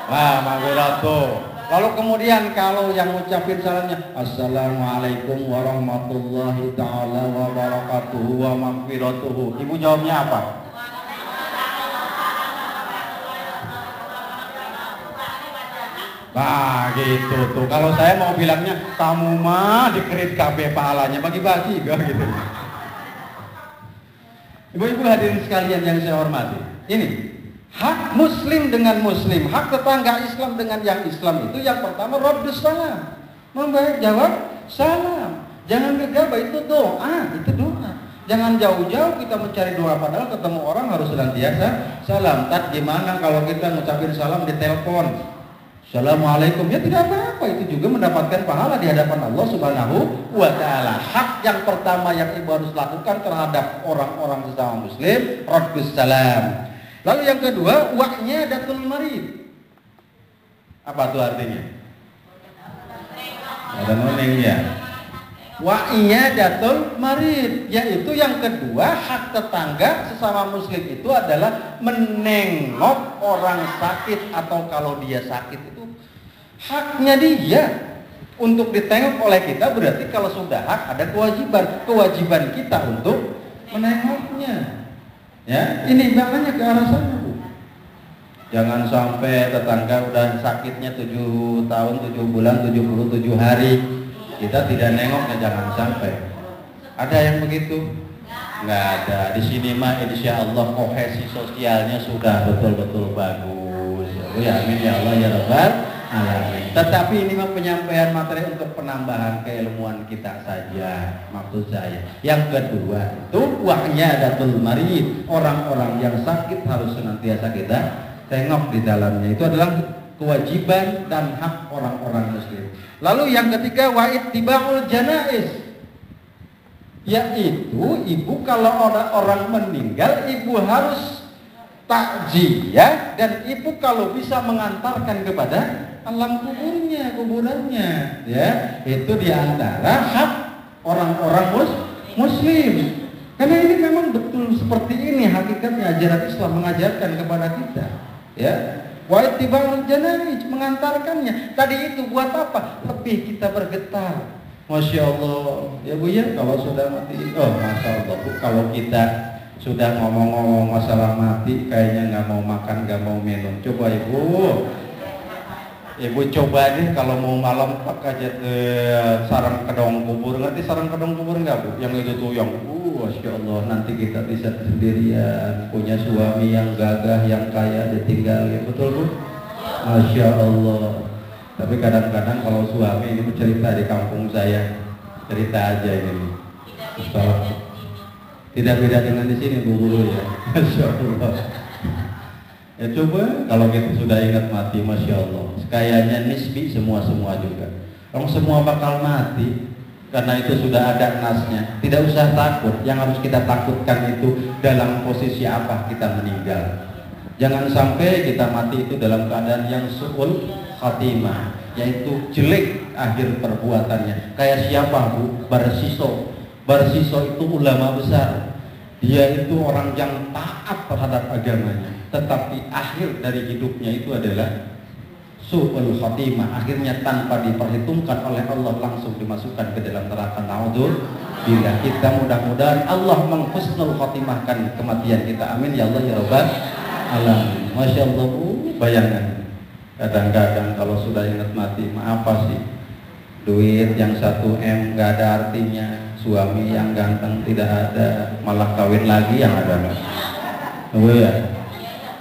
Wah, maghfiratuh. Lalu kemudian kalau yang ngucapin salamnya assalamualaikum warahmatullahi taala wabarakatuh wa maghfiratuhu, ibu jawabnya apa? Nah gitu tuh. Kalau saya mau bilangnya kamu mah dikerit KB pahalanya, bagi-bagi gak gitu. Ibu-ibu hadirin sekalian yang saya hormati, ini hak muslim dengan muslim, hak tetangga Islam dengan yang Islam itu yang pertama raddus salam, membaik jawab salam. Jangan gegabah, itu doa, itu doa. Jangan jauh-jauh kita mencari doa padahal ketemu orang harus senantiasa salam. Gimana kalau kita ngucapin salam di telepon? Assalamualaikum, ya tidak apa-apa, itu juga mendapatkan pahala di hadapan Allah Subhanahu wa Ta'ala. Hak yang pertama yang ibu harus lakukan terhadap orang-orang sesama muslim, raddus salam. Lalu yang kedua, wa'nyadatul marid. Apa itu artinya? Ada noning ya. Wa'nyadatul marid, yaitu yang kedua, hak tetangga sesama muslim itu adalah menengok orang sakit, atau kalau dia sakit itu haknya dia untuk ditengok oleh kita. Berarti kalau sudah hak ada kewajiban kita untuk menengoknya. Ya, ini makanya ke arah sana, Bu. Jangan sampai tetangga udah sakitnya 7 tahun, 7 bulan, 77 hari kita tidak nengoknya, jangan sampai. Ada yang begitu? Nggak ada. Di sini mah insya Allah kohesi sosialnya sudah betul-betul bagus. Ya amin ya Allah ya Rabbal alamin. Tetapi ini mah penyampaian materi untuk penambahan keilmuan kita saja, maksud saya. Yang kedua itu wa'nyadatul marid, orang-orang yang sakit harus senantiasa kita tengok di dalamnya. Itu adalah kewajiban dan hak orang-orang muslim. Lalu yang ketiga wa'ittiba'ul janaiz, yaitu ibu kalau orang meninggal ibu harus takziah, dan ibu kalau bisa mengantarkan kepada alam kuburannya, ya, itu diantara hak orang-orang muslim. Karena ini memang betul seperti ini hakikatnya ajaran Islam mengajarkan kepada kita, ya. Wa ittiba'ul janaiz, mengantarkannya. Tadi itu buat apa? Lebih kita bergetar. Masya Allah, ya Bu ya, kalau sudah mati, oh Masya Allah Bu, kalau kita sudah ngomong-ngomong masalah mati kayaknya nggak mau makan, nggak mau minum. Coba Ibu coba deh kalau mau malam pak aja ke sarang kedong kubur. Ngerti sarang kedong kubur nggak Bu? Yang itu tuh yang Masya Allah, nanti kita bisa sendirian, punya suami yang gagah, yang kaya, ditinggalin. Betul Bu? Masya Allah. Tapi kadang-kadang kalau suami ini bercerita di kampung saya, cerita aja ini. Tidak beda dengan di sini Bu Guru ya. Masya Allah. Ya coba kalau kita sudah ingat mati, Masya Allah. Kayaknya nisbi semua juga. Orang semua bakal mati, karena itu sudah ada nasnya. Tidak usah takut. Yang harus kita takutkan itu dalam posisi apa kita meninggal. Jangan sampai kita mati itu dalam keadaan yang su'ul khatimah, yaitu jelek akhir perbuatannya. Kayak siapa Bu? Barsiso itu ulama besar. Dia itu orang yang taat terhadap agamanya, tetapi akhir dari hidupnya itu adalah su'ul khatimah. Akhirnya tanpa diperhitungkan oleh Allah langsung dimasukkan ke dalam neraka. Naudzubillah. Kita mudah-mudahan Allah menghusnul khatimahkan kematian kita. Amin ya Allah ya Rabbal alamin. Masya Allah Bu, bayangkan kadang-kadang kalau sudah ingat mati, apa sih? Duit yang 1M gak ada artinya, suami yang ganteng tidak ada, malah kawin lagi yang ada nggak? Oh ya,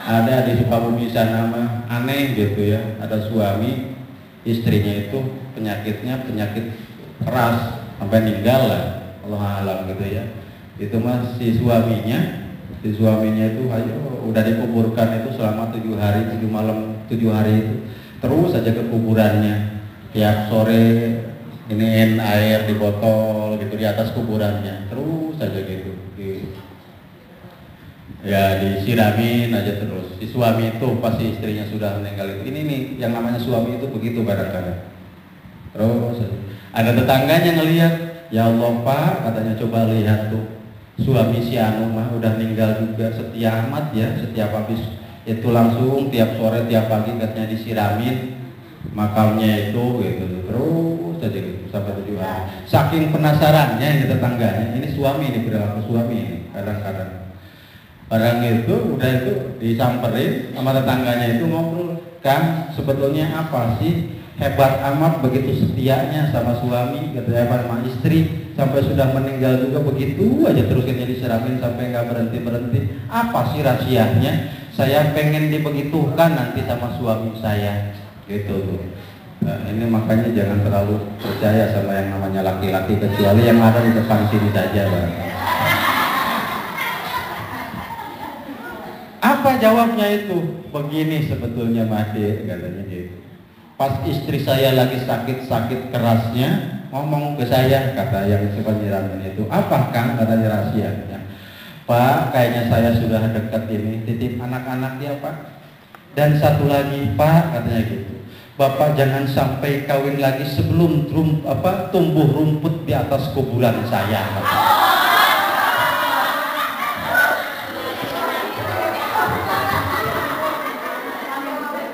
ada di Sukabumi sana mah aneh gitu ya, ada suami istrinya itu penyakitnya penyakit keras sampai meninggal lah, Allah alam gitu ya. Itu mah si suaminya itu ayo udah dikuburkan itu selama 7 hari 7 malam 7 hari itu terus saja ke kuburannya. Tiap sore iniin air di botol gitu di atas kuburannya, terus aja gitu. Ya disiramin aja terus. Si suami itu pasti istrinya sudah meninggal itu. Ini nih yang namanya suami itu begitu kadang-kadang. Terus ada tetangganya ngelihat, ya Allah Pak, katanya coba lihat tuh suami si Anu mah udah meninggal juga, setia amat ya, setiap habis itu langsung tiap sore tiap pagi katanya disiramin makamnya itu gitu, terus aja gitu sampai 7 hari. Saking penasarannya ini tetangganya, ini suami ini perilaku suami ini kadang-kadang. Barang itu udah itu disamperin sama tetangganya itu ngobrol, Kang sebetulnya apa sih hebat amat begitu setianya sama suami, hebat sama istri, sampai sudah meninggal juga begitu aja terus diseramin sampai nggak berhenti. Apa sih rahasianya? Saya pengen dibegitukan nanti sama suami saya, gitu tuh. Nah, ini makanya jangan terlalu percaya sama yang namanya laki-laki, kecuali yang ada di depan sini saja, Bang. Apa jawabnya itu? Begini sebetulnya Mati, katanya gitu. Pas istri saya lagi sakit kerasnya, ngomong ke saya, kata yang penyiraman itu, apa Kang, katanya rahasianya? Pak, kayaknya saya sudah dekat ini, titip anak-anak ya Pak. Dan satu lagi Pak, katanya gitu, Bapak jangan sampai kawin lagi sebelum tumbuh rumput di atas kuburan saya, katanya.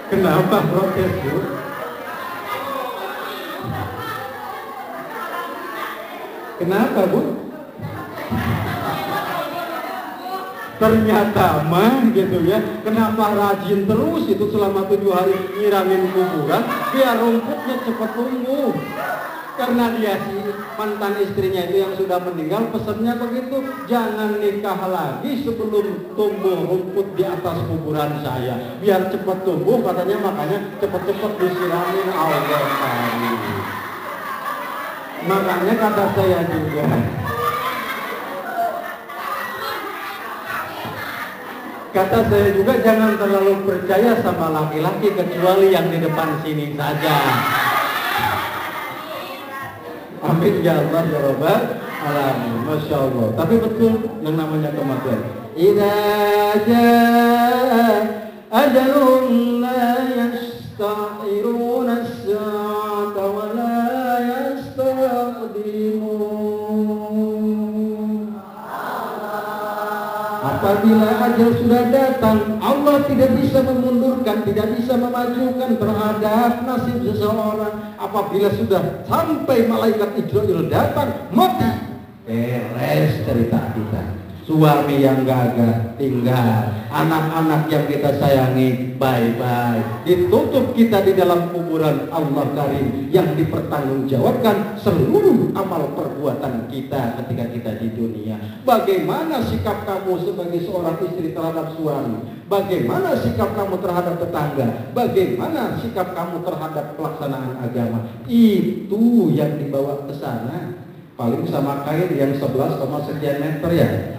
Kenapa protes, Bu? Kenapa, Bu? Ternyata mah gitu ya. Kenapa rajin terus itu selama 7 hari nyiramin kuburan biar rumputnya cepat tumbuh. Karena dia si mantan istrinya itu yang sudah meninggal pesannya begitu, jangan nikah lagi sebelum tumbuh rumput di atas kuburan saya, biar cepat tumbuh katanya, makanya cepat-cepat disiramin Allah kali. Makanya kata saya juga, jangan terlalu percaya sama laki-laki kecuali yang di depan sini saja. Amin ya Allah ya Rabbal alamin. Masya Allah. Tapi betul yang namanya kematian. Idza jaa ajalun la yasta'khiruna as-sa'ata wa la yastaqdimun. Apabila ajal sudah datang, Allah tidak bisa memundurkan, tidak bisa memajukan terhadap nasib seseorang. Apabila sudah sampai malaikat Israil datang, mati, beres cerita kita. Suami yang gagal tinggal, anak-anak yang kita sayangi bye-bye, ditutup kita di dalam kuburan Allah Karim yang dipertanggungjawabkan seluruh amal perbuatan kita ketika kita di dunia. Bagaimana sikap kamu sebagai seorang istri terhadap suami? Bagaimana sikap kamu terhadap tetangga? Bagaimana sikap kamu terhadap pelaksanaan agama? Itu yang dibawa ke sana. Paling sama kain yang 11, sekian meter ya.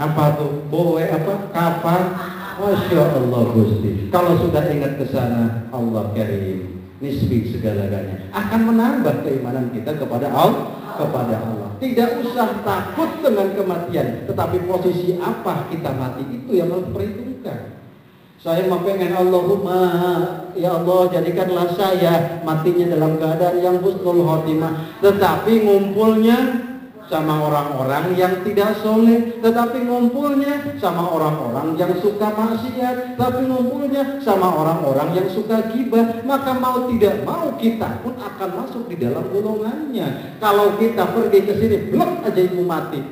Apa tuh? Boe apa? Kapan? Masya Allah Gusti. Kalau sudah ingat ke sana, Allah Karim, nisbi segala-galanya akan menambah keimanan kita kepada Allah. Tidak usah takut dengan kematian, tetapi posisi apa kita mati itu yang harus diperhitungkan. Saya mau pengen Allahumma ya Allah jadikanlah saya matinya dalam keadaan yang husnul khotimah, tetapi ngumpulnya sama orang-orang yang tidak soleh, tetapi ngumpulnya sama orang-orang yang suka maksiat, tapi ngumpulnya sama orang-orang yang suka gibah, maka mau tidak mau kita pun akan masuk di dalam golongannya. Kalau kita pergi ke sini, blok aja ibu mati,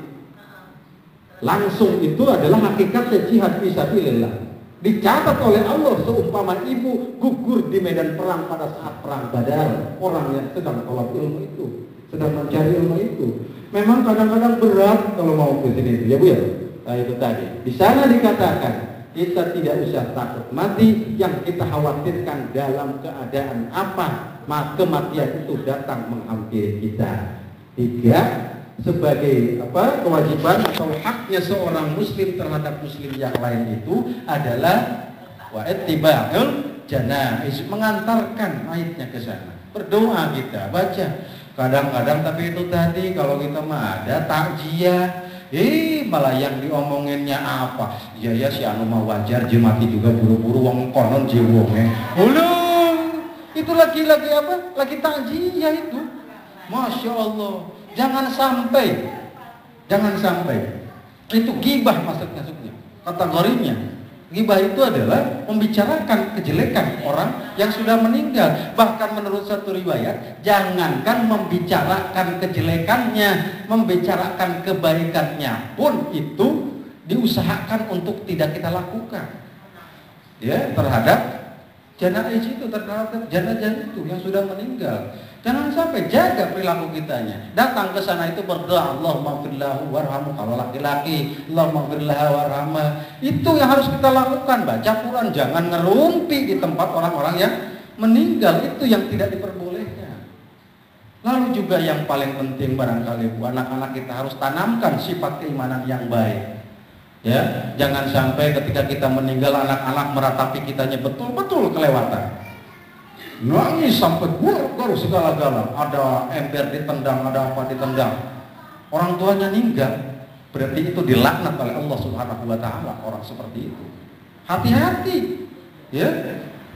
langsung itu adalah hakikatnya jihad fisabilillah. Dicatat oleh Allah seumpama ibu gugur di medan perang pada saat perang Badar, orang yang sedang tolak ilmu itu, sedang mencari ilmu itu. Memang kadang-kadang berat kalau mau ke sini, ya Bu ya. Nah, itu tadi. Di sana dikatakan kita tidak usah takut mati, yang kita khawatirkan dalam keadaan apa kematian itu datang menghampiri kita. 3, sebagai kewajiban atau haknya seorang muslim terhadap muslim yang lain itu adalah ittiba'ul janaiz, mengantarkan mayitnya ke sana. Berdoa kita, baca. Kadang-kadang tapi itu tadi kalau kita mah ada takziah, malah yang diomonginnya apa? Ya si anu mah wajar je mati juga buru-buru wong konon je wonge. Ulung, itu lagi apa? Lagi takziah itu. Masya Allah. Jangan sampai itu gibah masuknya kategorinya. Gibah itu adalah membicarakan kejelekan orang yang sudah meninggal. Bahkan menurut satu riwayat, jangankan membicarakan kejelekannya, membicarakan kebaikannya pun itu diusahakan untuk tidak kita lakukan. Ya, terhadap janaiz itu, terhadap jenazah itu yang sudah meninggal. Jangan sampai, jaga perilaku kitanya. Datang ke sana itu berdoa, Allahumma firlahu warhamu, kalau laki-laki, Allahumma firlahu warhamah. Itu yang harus kita lakukan. Baca Quran, jangan ngerumpi di tempat orang-orang yang meninggal. Itu yang tidak diperbolehkan. Lalu juga yang paling penting barangkali, Bu, anak-anak kita harus tanamkan sifat keimanan yang baik. Ya, jangan sampai ketika kita meninggal anak-anak meratapi kitanya betul-betul kelewatan. Nangis sampai gor-gor segala-gala, ada ember ditendang, ada apa ditendang. Orang tuanya meninggal, berarti itu dilaknat oleh Allah Subhanahu wa taala orang seperti itu. Hati-hati. Ya.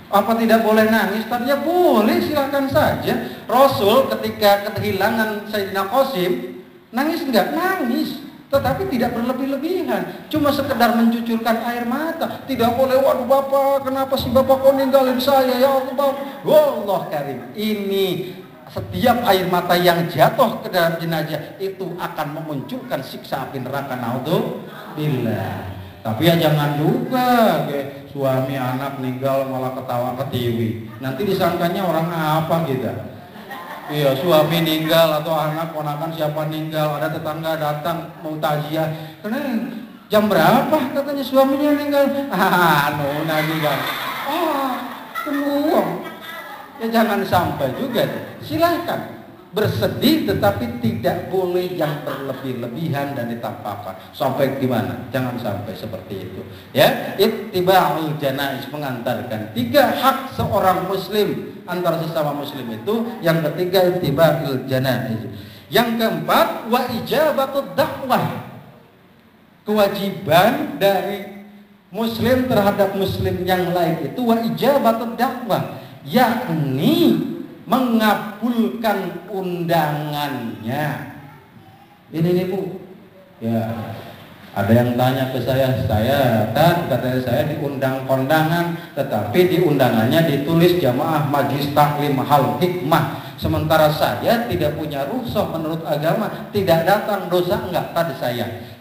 Apa tidak boleh nangis? Tadinya boleh, silakan saja. Rasul ketika kehilangan Sayyidina Qasim, nangis enggak? Nangis. Tetapi tidak berlebih-lebihan, cuma sekedar mencucurkan air mata. Tidak boleh, waduh Bapak, kenapa sih Bapak kau ninggalin saya, ya Allah Bapak. Wallah karim, ini setiap air mata yang jatuh ke dalam jenazah itu akan memunculkan siksa api neraka, naudzubillah. Tapi ya jangan juga suami anak meninggal malah ketawa ketiwi, nanti disangkanya orang apa gitu. Iya, suami meninggal atau anak ponakan siapa meninggal, ada tetangga datang mau takziah. Karena jam berapa katanya suaminya meninggal? Nanti kan. Peluang. Ya jangan sampai juga. Silahkan bersedih, tetapi tidak boleh yang berlebih-lebihan dan ditampakkan. Sampai gimana? Jangan sampai seperti itu. Ya, ittiba'ul janaiz, mengantarkan 3 hak seorang muslim antara sesama muslim itu. Yang ketiga ittiba'ul janaiz. Yang keempat wa ijabatud dakwah. Kewajiban dari muslim terhadap muslim yang lain itu wa ijabatud dakwah, yakni mengabulkan undangannya. Ini Bu. Ya. Ada yang tanya ke saya kan katanya saya diundang kondangan, tetapi di undangannya ditulis jamaah majlis taklim hal hikmah. Sementara saya tidak punya rukhsah menurut agama, tidak datang, dosa enggak? Tadi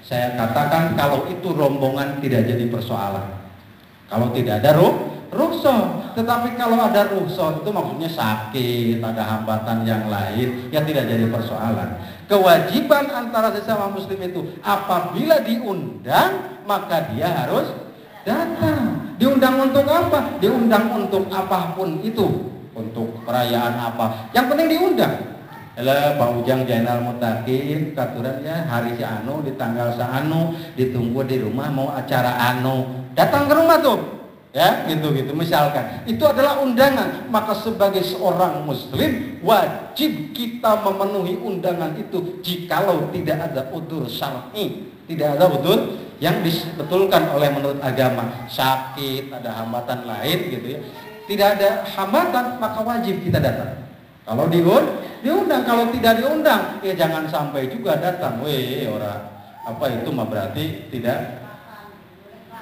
saya katakan kalau itu rombongan tidak jadi persoalan. Kalau tidak ada rukhsah, tetapi kalau ada rukhsah itu maksudnya sakit, ada hambatan yang lain, ya tidak jadi persoalan. Kewajiban antara sesama muslim itu apabila diundang maka dia harus datang. Diundang untuk apa? Diundang untuk apapun itu, untuk perayaan apa. Yang penting diundang. Lah Pak Ujang Jainal Mutakin katuran ya hari si anu di tanggal saanu ditunggu di rumah mau acara anu, datang ke rumah tuh. Ya, gitu misalkan. Itu adalah undangan, maka sebagai seorang muslim wajib kita memenuhi undangan itu jikalau tidak ada udzur syar'i, tidak ada udzur yang dibetulkan oleh menurut agama, sakit, ada hambatan lain gitu ya. Tidak ada hambatan maka wajib kita datang. Kalau diundang, kalau tidak diundang ya jangan sampai juga datang. Orang apa itu mah berarti tidak,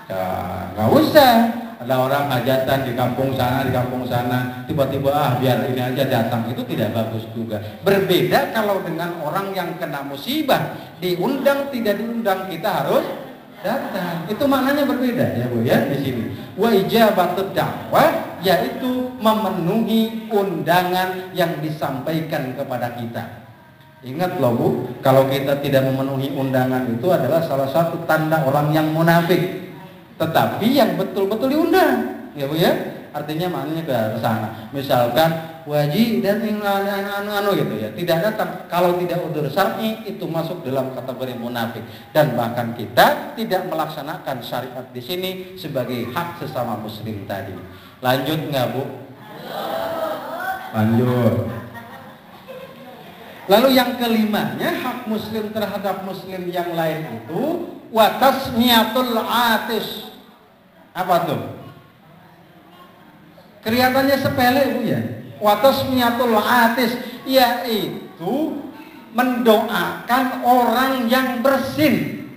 ya nggak usah. Ada orang hajatan di kampung sana, tiba-tiba biar ini aja datang, itu tidak bagus juga. Berbeda kalau dengan orang yang kena musibah, diundang tidak diundang kita harus datang. Itu maknanya berbeda ya Bu ya di sini. Wa ijabatud dakwah, yaitu memenuhi undangan yang disampaikan kepada kita. Ingat loh Bu, kalau kita tidak memenuhi undangan itu adalah salah satu tanda orang yang munafik. Tetapi yang betul-betul diundang, ya Bu ya. Artinya maknanya ke sana. Misalkan wajib dan anu gitu ya, tidak datang. Kalau tidak udzur syar'i itu masuk dalam kategori munafik. Dan bahkan kita tidak melaksanakan syariat di sini sebagai hak sesama muslim tadi. Lanjut nggak Bu? Lanjut. Lalu yang kelimanya hak muslim terhadap muslim yang lain itu wa tasmiyatul atis. Apa tuh? Kelihatannya sepele Bu ya. Wa tasmiyatul atis, yaitu mendoakan orang yang bersin.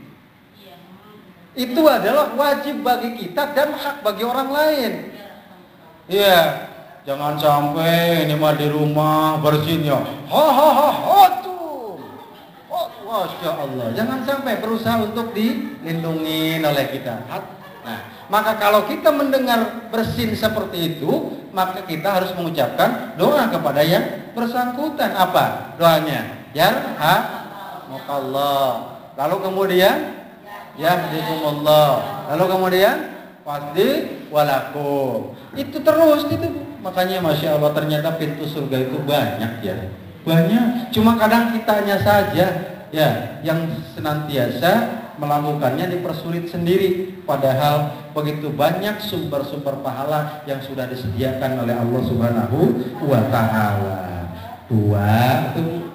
Itu adalah wajib bagi kita dan hak bagi orang lain. Iya, jangan sampai ini mah di rumah bersin ya. Tuh. Masya Allah. Jangan sampai berusaha untuk dilindungi oleh kita. Nah, Maka kalau kita mendengar bersin seperti itu, maka kita harus mengucapkan doa kepada yang bersangkutan. Apa doanya? Yarhamukallah. Lalu kemudian yahdikumullah. Lalu kemudian wadi walakum. Itu terus itu. Makanya Masya Allah, ternyata pintu surga itu banyak ya. Banyak. Cuma kadang kitanya saja ya yang senantiasa melakukannya dipersulit sendiri. Padahal begitu banyak sumber-sumber pahala yang sudah disediakan oleh Allah Subhanahu wa Ta'ala. Dua, itu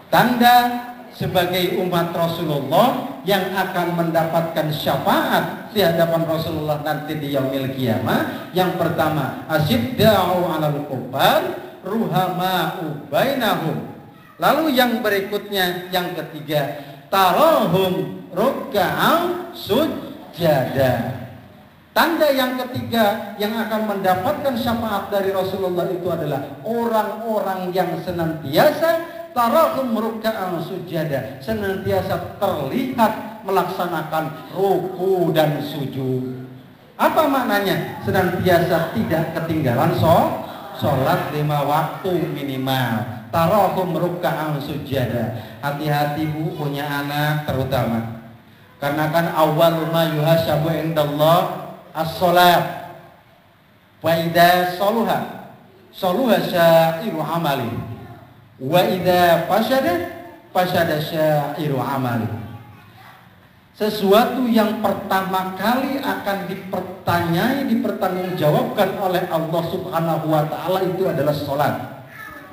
tanda sebagai umat Rasulullah yang akan mendapatkan syafaat di hadapan Rasulullah nanti di yaumil qiyamah. Yang pertama, asyidda'u 'alal kuffar ruhama'u bainahum. Lalu yang berikutnya, yang ketiga, tarahum ruk'an sujada. Tanda yang ketiga yang akan mendapatkan syafaat dari Rasulullah itu adalah orang-orang yang senantiasa tarahum ruk'an sujada, senantiasa terlihat melaksanakan ruku dan sujud. Apa maknanya? Senantiasa tidak ketinggalan sholat 5 waktu minimal. Tarahum ruk'an sujada. Hati-hati Bu punya anak terutama. Karena kan awal ma yuhasabu indallah as-salat. Wa idza saluha syairu amali. Wa idza fasada syairu amali. Sesuatu yang pertama kali akan dipertanggungjawabkan oleh Allah Subhanahu wa Ta'ala itu adalah salat.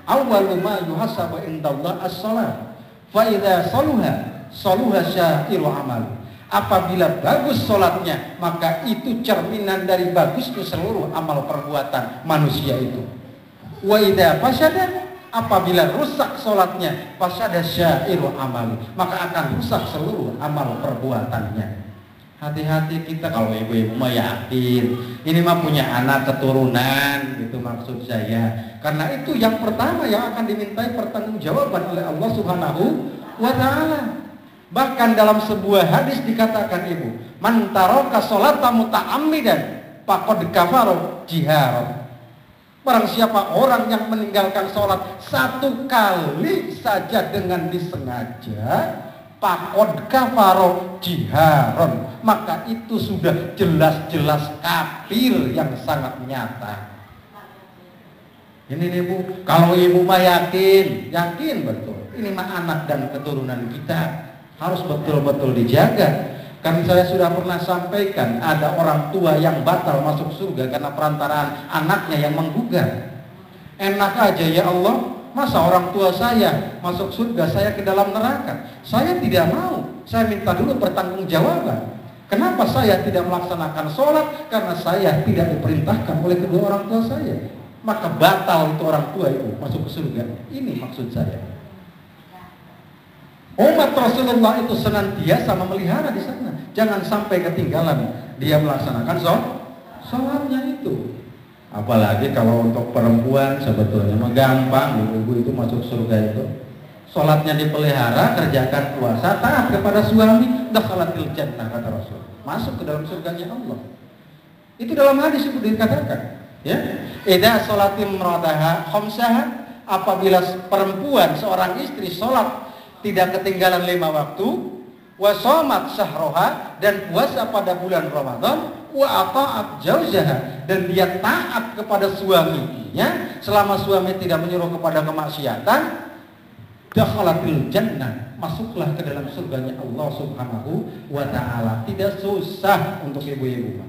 Awwalu ma yuhasabu indallah as-salat. Fa idza saluha syairu amali. Apabila bagus salatnya, maka itu cerminan dari bagusnya seluruh amal perbuatan manusia itu. Wa idza fasada, apabila rusak salatnya, fasada syairu amali, maka akan rusak seluruh amal perbuatannya. Hati-hati kita, kalau ibu-ibu mah yakin ini mah punya anak keturunan, gitu maksud saya. Karena itu yang pertama yang akan dimintai pertanggungjawaban oleh Allah Subhanahu wa Ta'ala. Bahkan dalam sebuah hadis dikatakan ibu, man taraka sholata muta'ammidan faqad kafara jihar. Barang siapa orang yang meninggalkan sholat satu kali saja dengan disengaja, faqad kafara jiharon, maka itu sudah jelas-jelas kafir yang sangat nyata. Ini nih Bu, kalau ibu mah yakin betul, ini mah anak dan keturunan kita harus betul-betul dijaga. Karena saya sudah pernah sampaikan, ada orang tua yang batal masuk surga karena perantaraan anaknya yang menggugat. Enak aja ya Allah, masa orang tua saya masuk surga, saya ke dalam neraka? Saya tidak mau, saya minta dulu pertanggungjawaban. Kenapa saya tidak melaksanakan sholat? Karena saya tidak diperintahkan oleh kedua orang tua saya. Maka batal itu orang tua itu masuk ke surga. Ini maksud saya. Umat Rasulullah itu senantiasa memelihara di sana. Jangan sampai ketinggalan dia melaksanakan sholatnya itu. Apalagi kalau untuk perempuan sebetulnya mah gampang, ibu itu masuk surga itu. Sholatnya dipelihara, kerjakan puasa, taat kepada suami, dakhalatil jannah kata Rasul. Masuk ke dalam surganya Allah. Itu dalam hadis itu dikatakan. Ya, idza sholatim radaha khamsaha, apabila perempuan seorang istri sholat tidak ketinggalan 5 waktu, wa shamat syahroha, dan puasa pada bulan Ramadan, wa ata'at jauzaha, dan dia taat kepada suaminya selama suami tidak menyuruh kepada kemaksiatan, dakhalatil jannah, masuklah ke dalam surganya Allah Subhanahu wa Ta'ala. Tidak susah untuk ibu-ibu.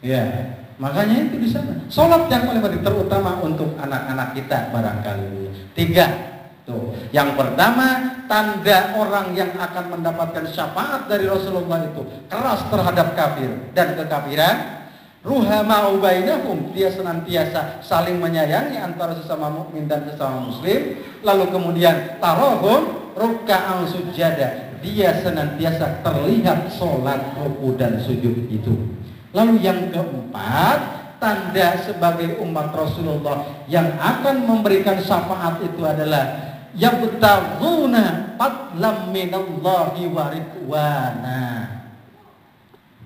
Ya, makanya itu di sana. Salat yang paling penting, terutama untuk anak-anak kita barangkali. 3. Tuh, yang pertama, tanda orang yang akan mendapatkan syafaat dari Rasulullah itu keras terhadap kafir dan kekafiran. Ruhama'u bainahum, dia senantiasa saling menyayangi antara sesama mukmin dan sesama muslim. Lalu kemudian tarahum ruk'an sujada, dia senantiasa terlihat sholat, ruku dan sujud itu. Lalu yang keempat, tanda sebagai umat Rasulullah yang akan memberikan syafaat itu adalah yabtaghuna fadlam minallahi wa ridwana.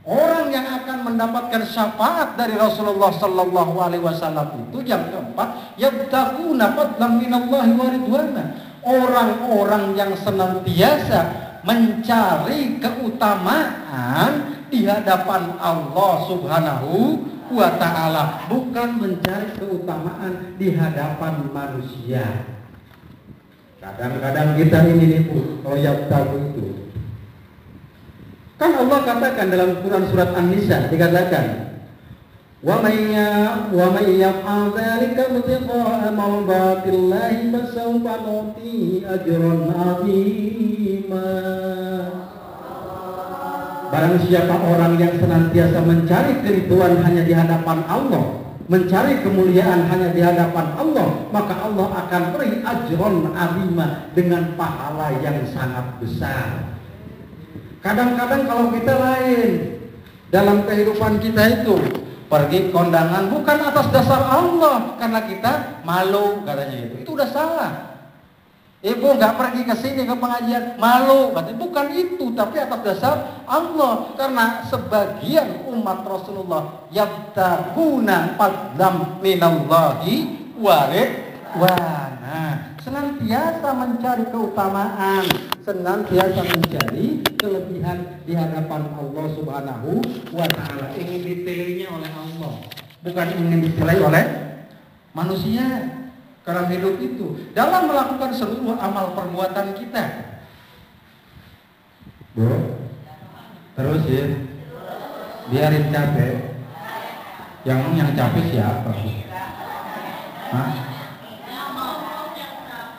Orang yang akan mendapatkan syafaat dari Rasulullah Sallallahu Alaihi Wasallam itu yang keempat, yabtaguna fadlan minallahi wa ridwana. Orang-orang yang senantiasa mencari keutamaan di hadapan Allah Subhanahu wa Ta'ala, bukan mencari keutamaan di hadapan manusia. Kadang-kadang kita ini nih Bu, kalau yabtagu itu kan Allah katakan dalam Quran surat An-Nisa, dikatakan wa may yaf'al dzalika ibtigha'a mardatillahi fasawfa nu'tihi ajran 'azima. Barang siapa orang yang senantiasa mencari keridhaan hanya di hadapan Allah, mencari kemuliaan hanya di hadapan Allah, maka Allah akan beri ajron 'azima, dengan pahala yang sangat besar. Kadang-kadang kalau kita lain dalam kehidupan kita itu pergi kondangan bukan atas dasar Allah, karena kita malu katanya itu udah salah. Ibu nggak pergi ke sini ke pengajian malu, katanya bukan itu, tapi atas dasar Allah, karena sebagian umat Rasulullah yabtaguna fadlan minallahi wa ridwana, senantiasa mencari keutamaan, senantiasa mencari kelebihan di hadapan Allah Subhanahu wa Ta'ala, ingin dipilihnya oleh Allah, bukan ingin dipilih oleh manusia. Karena hidup itu dalam melakukan seluruh amal perbuatan kita. Bro, terus ya, biarin capek. Yang capek siapa? Hah?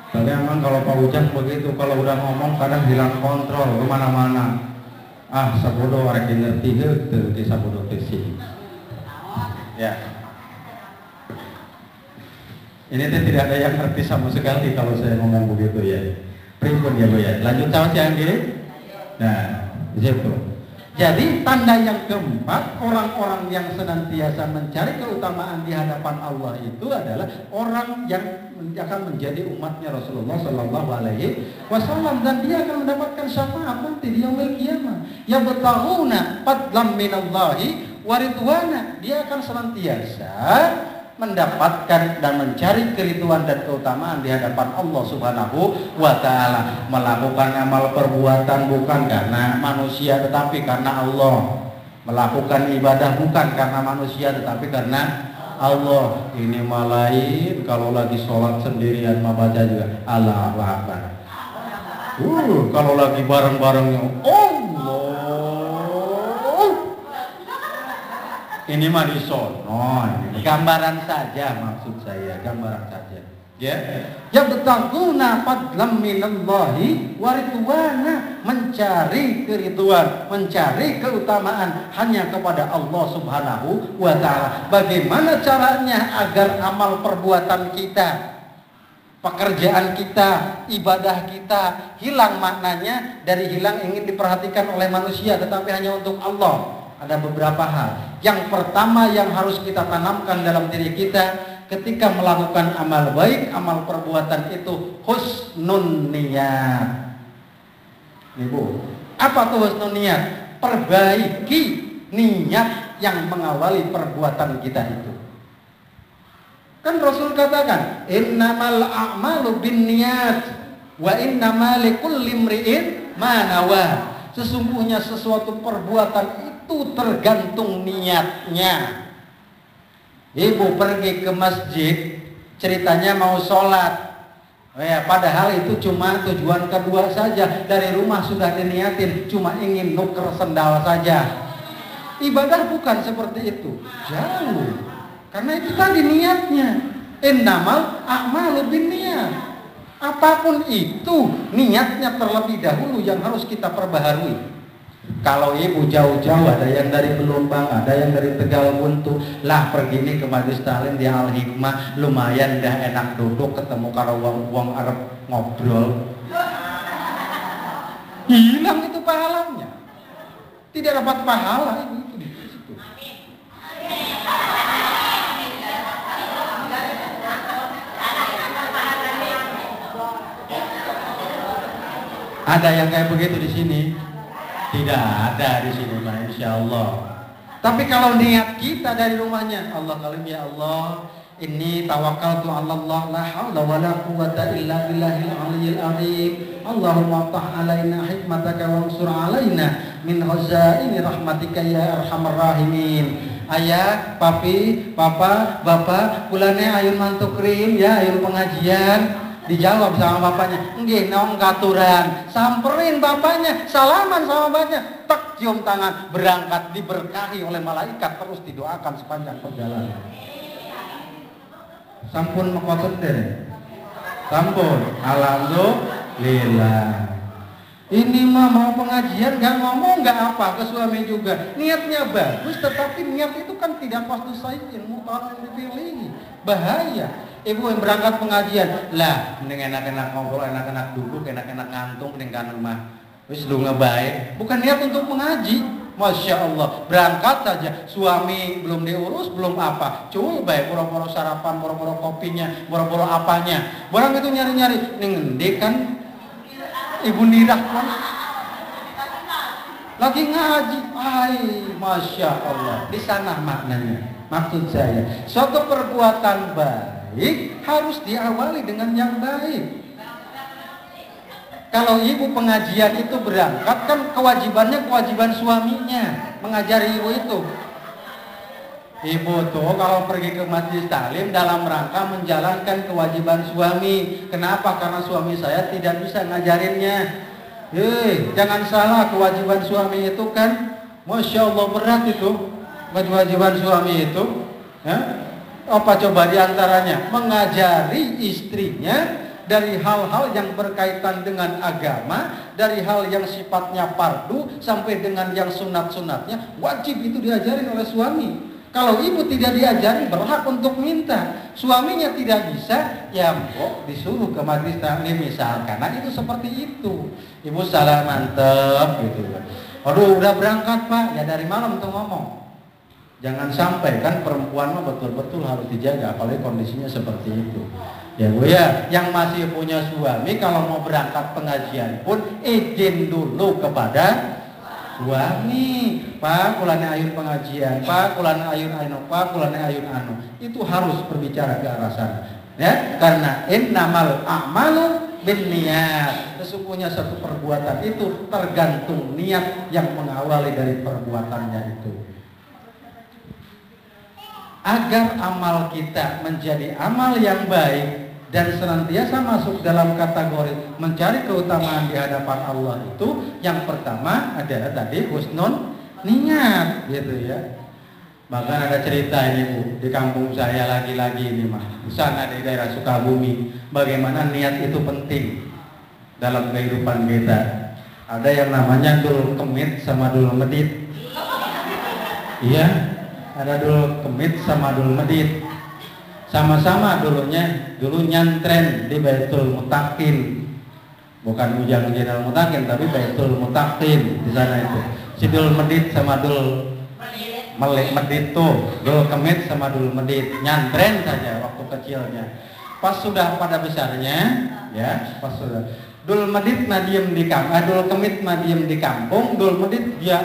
Tapi emang kalau Pak Ujang begitu, kalau udah ngomong kadang hilang kontrol kemana-mana. Sabodo arek ngerti heuh teh sabodo teh sih. Ya. Ini tidak ada yang ngerti sama sekali kalau saya ngomong begitu ya. Pripun ya Bu ya. Lanjut sama yang gini. Nah, itu. Jadi tanda yang keempat, orang-orang yang senantiasa mencari keutamaan di hadapan Allah itu adalah orang yang akan menjadi umatnya Rasulullah Sallallahu Alaihi Wasallam, dan dia akan mendapatkan syafaat nanti di yaumil qiyamah. Ya bertahuna fadlan minallahi wa ridwana. Dia akan senantiasa mendapatkan dan mencari keridhaan dan keutamaan di hadapan Allah Subhanahu wa Ta'ala, melakukan amal perbuatan bukan karena manusia tetapi karena Allah, melakukan ibadah bukan karena manusia tetapi karena Allah. Ini malain kalau lagi sholat sendirian mah baca juga Allahu Akbar. Kalau lagi bareng-barengnya Allah, ini mah di sono, gambaran saja, maksud saya gambaran saja. Ya, yabtaguna fadlan minallahi wa ridwana, mencari keridhaan, mencari keutamaan hanya kepada Allah Subhanahu wa Ta'ala. Bagaimana caranya agar amal perbuatan kita, pekerjaan kita, ibadah kita hilang maknanya, dari hilang ingin diperhatikan oleh manusia tetapi hanya untuk Allah? Ada beberapa hal. Yang pertama yang harus kita tanamkan dalam diri kita ketika melakukan amal baik, amal perbuatan itu husnun niyat. Ibu, apa tuh husnun niyat? Perbaiki niat yang mengawali perbuatan kita itu. Kan Rasul katakan, innamal a'malu binniyat wa innamal likulli imri'in ma nawa. Sesungguhnya sesuatu perbuatan itu tergantung niatnya. Ibu pergi ke masjid, ceritanya mau sholat, padahal itu cuma tujuan kedua saja. Dari rumah sudah diniatin, cuma ingin nuker sendal saja. Ibadah bukan seperti itu, jauh. Karena itu tadi niatnya. Innamal a'malu binniyat. Apapun itu, niatnya terlebih dahulu yang harus kita perbaharui. Kalau ibu jauh-jauh, ada yang dari Belumbang, ada yang dari Tegalbuntu, lah pergi nih ke Majelis Taklim di Al Hikmah, lumayan dah enak duduk, ketemu karo wong Arab ngobrol. Hilang itu pahalanya. Tidak dapat pahala itu di situ. Ada yang kayak begitu di sini. Tidak ada di sini Pak, insya Allah. Tapi kalau niat kita dari rumahnya, Allah kalim ya Allah, ini tawakkaltu 'ala Allah, la haula wala quwwata illa billahil aliyyil azim. Allahumma ftah 'alaina hikmataka wansur 'alaina min khazaini rahmatika ya arhamar rahimin. Ayah, papi, papa, bapak, kulane ayun mantukrim ya, ayun pengajian. Dijawab sama bapaknya, nggih nong katuran. Samperin bapaknya, salaman sama bapaknya, tek cium tangan, berangkat diberkahi oleh malaikat, terus didoakan sepanjang perjalanan. Sampun mekotut deh. Sampun, alhamdulillah. Ini mah mau pengajian gak ngomong gak apa ke suami juga. Niatnya bagus, tetapi niat itu kan tidak pasti sayin, mutar yang dipilih. Bahaya. Ibu yang berangkat pengajian, lah mending enak-enak ngobrol, enak-enak duduk, enak-enak ngantung, mending kan rumah. Wis lu ngebaik. Bukan niat untuk mengaji. Masya Allah, berangkat saja, suami belum diurus, belum apa, cuy baik, boro-boro sarapan, boro-boro kopinya, boro-boro apanya, orang itu nyari-nyari, ngendi kan, ibu nirah kan, lagi ngaji, Masya Allah, di sana maknanya, maksud saya, suatu perbuatan baik harus diawali dengan yang baik. Kalau ibu pengajian itu berangkat kan kewajibannya kewajiban suaminya mengajari ibu itu. Ibu tuh kalau pergi ke majelis taklim dalam rangka menjalankan kewajiban suami. Kenapa? Karena suami saya tidak bisa ngajarinnya. Jangan salah, kewajiban suami itu kan Masya Allah berat itu. Kewajiban suami itu apa coba diantaranya? Mengajari istrinya dari hal-hal yang berkaitan dengan agama, dari hal yang sifatnya fardu sampai dengan yang sunat-sunatnya, wajib itu diajarin oleh suami. Kalau ibu tidak diajari, berhak untuk minta. Suaminya tidak bisa, ya kok disuruh ke majelis taklim misalkan. Nah itu seperti itu. Ibu salah mantep gitu. Aduh udah berangkat Pak, ya dari malam tuh ngomong. Jangan sampai kan perempuan mah betul-betul harus dijaga, apalagi kondisinya seperti itu. Ya Bu ya, yang masih punya suami kalau mau berangkat pengajian pun izin dulu kepada suami. Pak, kulane ayun pengajian, Pak, kulane ayun anu, Pak, kulane ayun anu. Itu harus berbicara ke arah sana. Ya, karena innamal a'malu binniyat. Sesungguhnya satu perbuatan itu tergantung niat yang mengawali dari perbuatannya itu. Agar amal kita menjadi amal yang baik dan senantiasa masuk dalam kategori mencari keutamaan di hadapan Allah itu, yang pertama adalah tadi husnul niat gitu ya. Bahkan ada cerita ini Bu, di kampung saya lagi-lagi ini mah, di sana di daerah Sukabumi, bagaimana niat itu penting dalam kehidupan kita. Ada yang namanya dul kemit sama dul medit. Iya, ada dul kemit sama dul medit. Sama-sama dulu nyantren di Baitul Mutakin. Bukan Ujang Jenderal Mutakin, tapi Baitul Mutakin di sana itu. Si dul medit sama dul medit tuh, dul kemit sama dul medit, nyantren saja waktu kecilnya. Pas sudah pada besarnya, ya, pas sudah dul medit mah diem di kampung, dul kemit mah diem di kampung, dul medit dia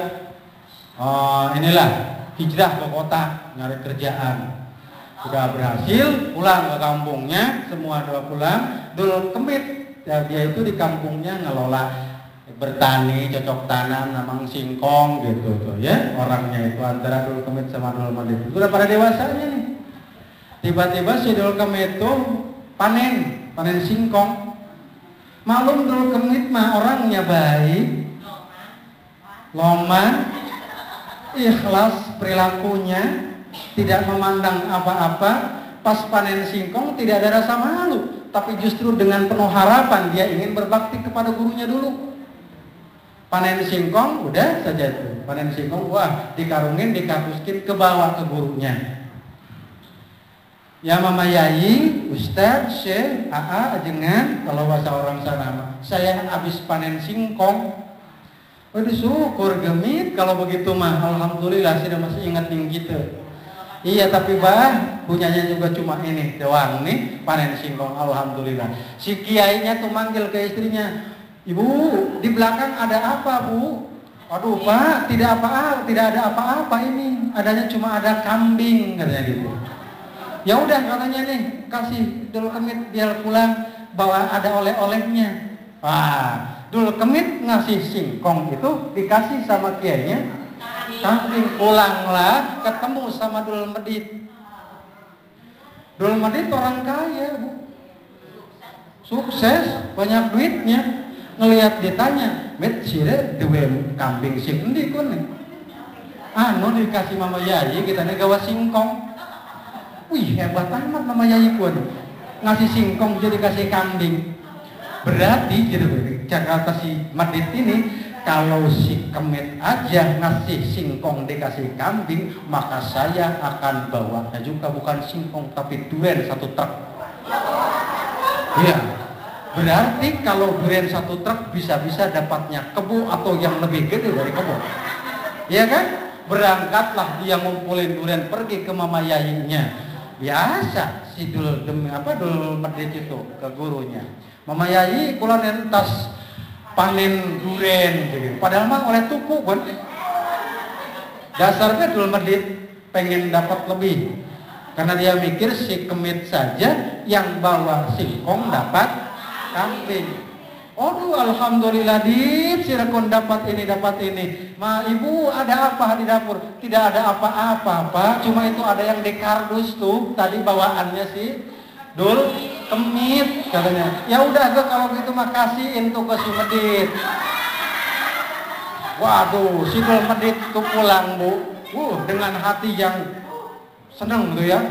inilah hijrah ke kota nyari kerjaan. Sudah berhasil pulang ke kampungnya, semua dua pulang. Dul kemit ya, dia itu di kampungnya ngelola bertani, cocok tanam, namang singkong gitu tuh ya. Orangnya itu antara dul kemit sama dul medit. Sudah pada dewasanya nih. Tiba-tiba si dul kemit itu panen singkong. Malum dul kemit mah orangnya baik, loman, ikhlas perilakunya, tidak memandang apa-apa. Pas panen singkong tidak ada rasa malu, tapi justru dengan penuh harapan dia ingin berbakti kepada gurunya dulu. Panen singkong udah saja itu, panen singkong wah dikarungin, dikarduskin, ke bawah ke gurunya. Ya Mama Yai, Ustadz, Syekh, AA, ajengan, kalau bahasa orang sana, saya habis panen singkong. Waduh syukur gemit kalau begitu mah, alhamdulillah sudah masih ingat yang gitu. Iya tapi bah, punyanya juga cuma ini doang nih, panen singkong, alhamdulillah. Si kiainya tuh manggil ke istrinya, ibu di belakang ada apa Bu? Aduh Pak, tidak ada apa-apa ini. Adanya cuma ada kambing katanya gitu. Ya udah katanya nih, kasih Dul Kemit biar pulang bawa ada oleh-olehnya. Wah, Dul Kemit ngasih singkong itu dikasih sama kiainya kambing. Pulanglah ketemu sama Dul Medit. Dul Medit orang kaya, Bu. Sukses, banyak duitnya. Ngelihat ditanya, "Met sire duwe kambing sing endi kun?" Anu dikasih Mama Yayi kita nih gawa singkong. Wih, hebat amat Mama Yayi kun. Ngasih singkong jadi kasih kambing. Berarti gitu Jakarta si Medit ini kalau si Kemit aja ngasih singkong dikasih kambing, maka saya akan bawanya juga bukan singkong tapi duren 1 truk. Iya. Berarti kalau duren 1 truk bisa-bisa dapatnya kebo atau yang lebih gede dari kebo. Iya kan? Berangkatlah dia ngumpulin duren pergi ke Mama Yayinya. Biasa si Dul Medit itu ke gurunya. Mama Yayi kula nentas panen duren gitu. Padahal mah oleh tuku kan. Dasarnya Dul Medit pengen dapat lebih. Karena dia mikir si Kemit saja yang bawa singkong dapat kambing. Aduh, alhamdulillah Dit, si Rekon dapat ini. Ma ibu ada apa di dapur? Tidak ada apa-apa, Pak. Cuma itu ada yang di kardus tuh. Tadi bawaannya si Dul Kemit katanya. Ya udah kalau gitu mah kasihin tuh ke si Medit. Waduh, si Dul Medit tuh pulang, Bu. Dengan hati yang seneng tuh ya.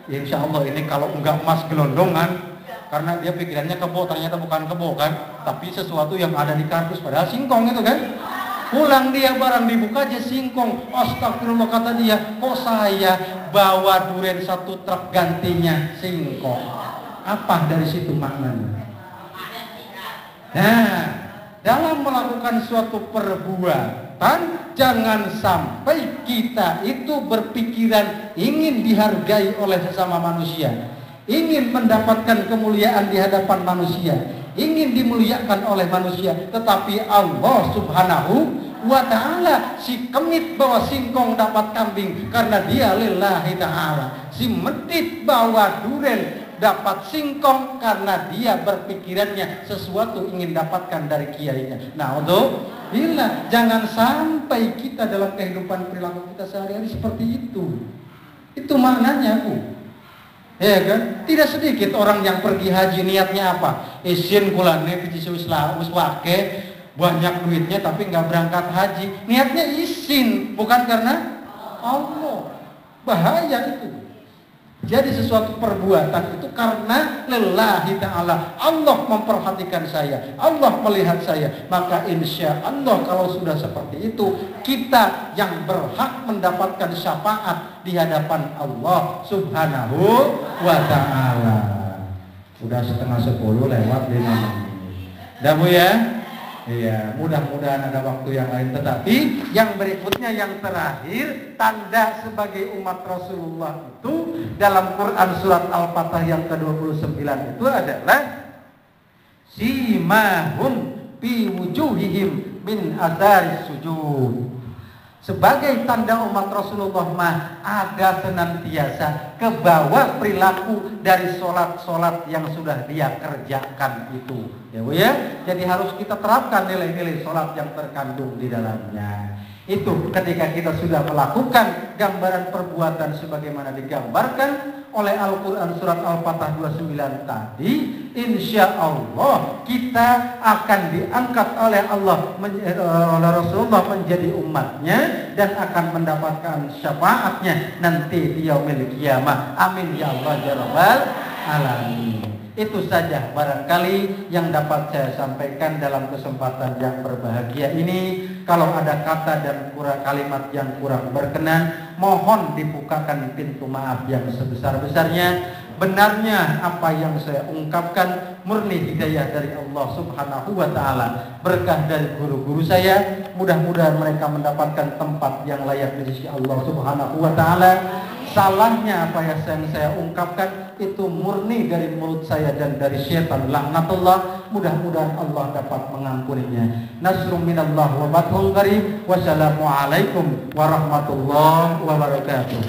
Insya Allah ini kalau enggak emas gelondongan. Karena dia pikirannya kebo, ternyata bukan kebo kan, tapi sesuatu yang ada di kardus, padahal singkong itu kan. Pulang dia barang dibuka aja singkong. Astagfirullah kata dia, kok saya bawa duren 1 truk gantinya singkong. Apa dari situ maknanya? Nah, dalam melakukan suatu perbuatan, jangan sampai kita itu berpikiran ingin dihargai oleh sesama manusia, ingin mendapatkan kemuliaan di hadapan manusia, ingin dimuliakan oleh manusia, tetapi Allah Subhanahu wa ta'ala. Si Kemit bawa singkong dapat kambing karena dia lillahi ta'ala. Si Medit bawa duren dapat singkong karena dia berpikirannya sesuatu ingin dapatkan dari kiainya. Nah, bila jangan sampai kita dalam kehidupan perilaku kita sehari-hari seperti itu. Itu maknanya, Bu. Ya kan? Tidak sedikit orang yang pergi haji niatnya apa? Isin kulane piji wis wake banyak duitnya tapi nggak berangkat haji. Niatnya isin, bukan karena Allah. Bahaya itu. Jadi sesuatu perbuatan itu karena lillahi ta'ala. Allah memperhatikan saya, Allah melihat saya. Maka insya Allah kalau sudah seperti itu, kita yang berhak mendapatkan syafaat di hadapan Allah Subhanahu wa ta'ala. Udah 9:30 lewat 5 menit. Dah Bu ya? Iya, mudah-mudahan ada waktu yang lain. Tetapi yang berikutnya, yang terakhir, tanda sebagai umat Rasulullah itu dalam Quran surat Al-Fatah yang ke-29 itu adalah simahum fi wujuhihim min athari sujud. Sebagai tanda umat Rasulullah mah ada senantiasa ke bawah perilaku dari sholat-sholat yang sudah dia kerjakan itu. Ya Bu ya. Jadi harus kita terapkan nilai-nilai sholat yang terkandung di dalamnya. Itu ketika kita sudah melakukan gambaran perbuatan sebagaimana digambarkan oleh Al-Quran surat Al-Fatah 29 tadi, insya Allah kita akan diangkat oleh Allah, oleh Rasulullah menjadi umatnya dan akan mendapatkan syafaatnya nanti di yaumil qiyamah. Amin ya Allah ya Rabbal alamin. Itu saja barangkali yang dapat saya sampaikan dalam kesempatan yang berbahagia ini. Kalau ada kata dan kalimat yang kurang berkenan, mohon dibukakan pintu maaf yang sebesar-besarnya. Benarnya apa yang saya ungkapkan murni hidayah dari Allah Subhanahu wa ta'ala, berkah dari guru-guru saya. Mudah-mudahan mereka mendapatkan tempat yang layak di sisi Allah Subhanahu wa ta'ala. salahnya apa yang saya ungkapkan itu murni dari mulut saya dan dari syaitan laknatullah. Mudah-mudahan Allah dapat mengampuninya. Nasrun minallah wa fathun qarib. Wassalamualaikum warahmatullahi wabarakatuh.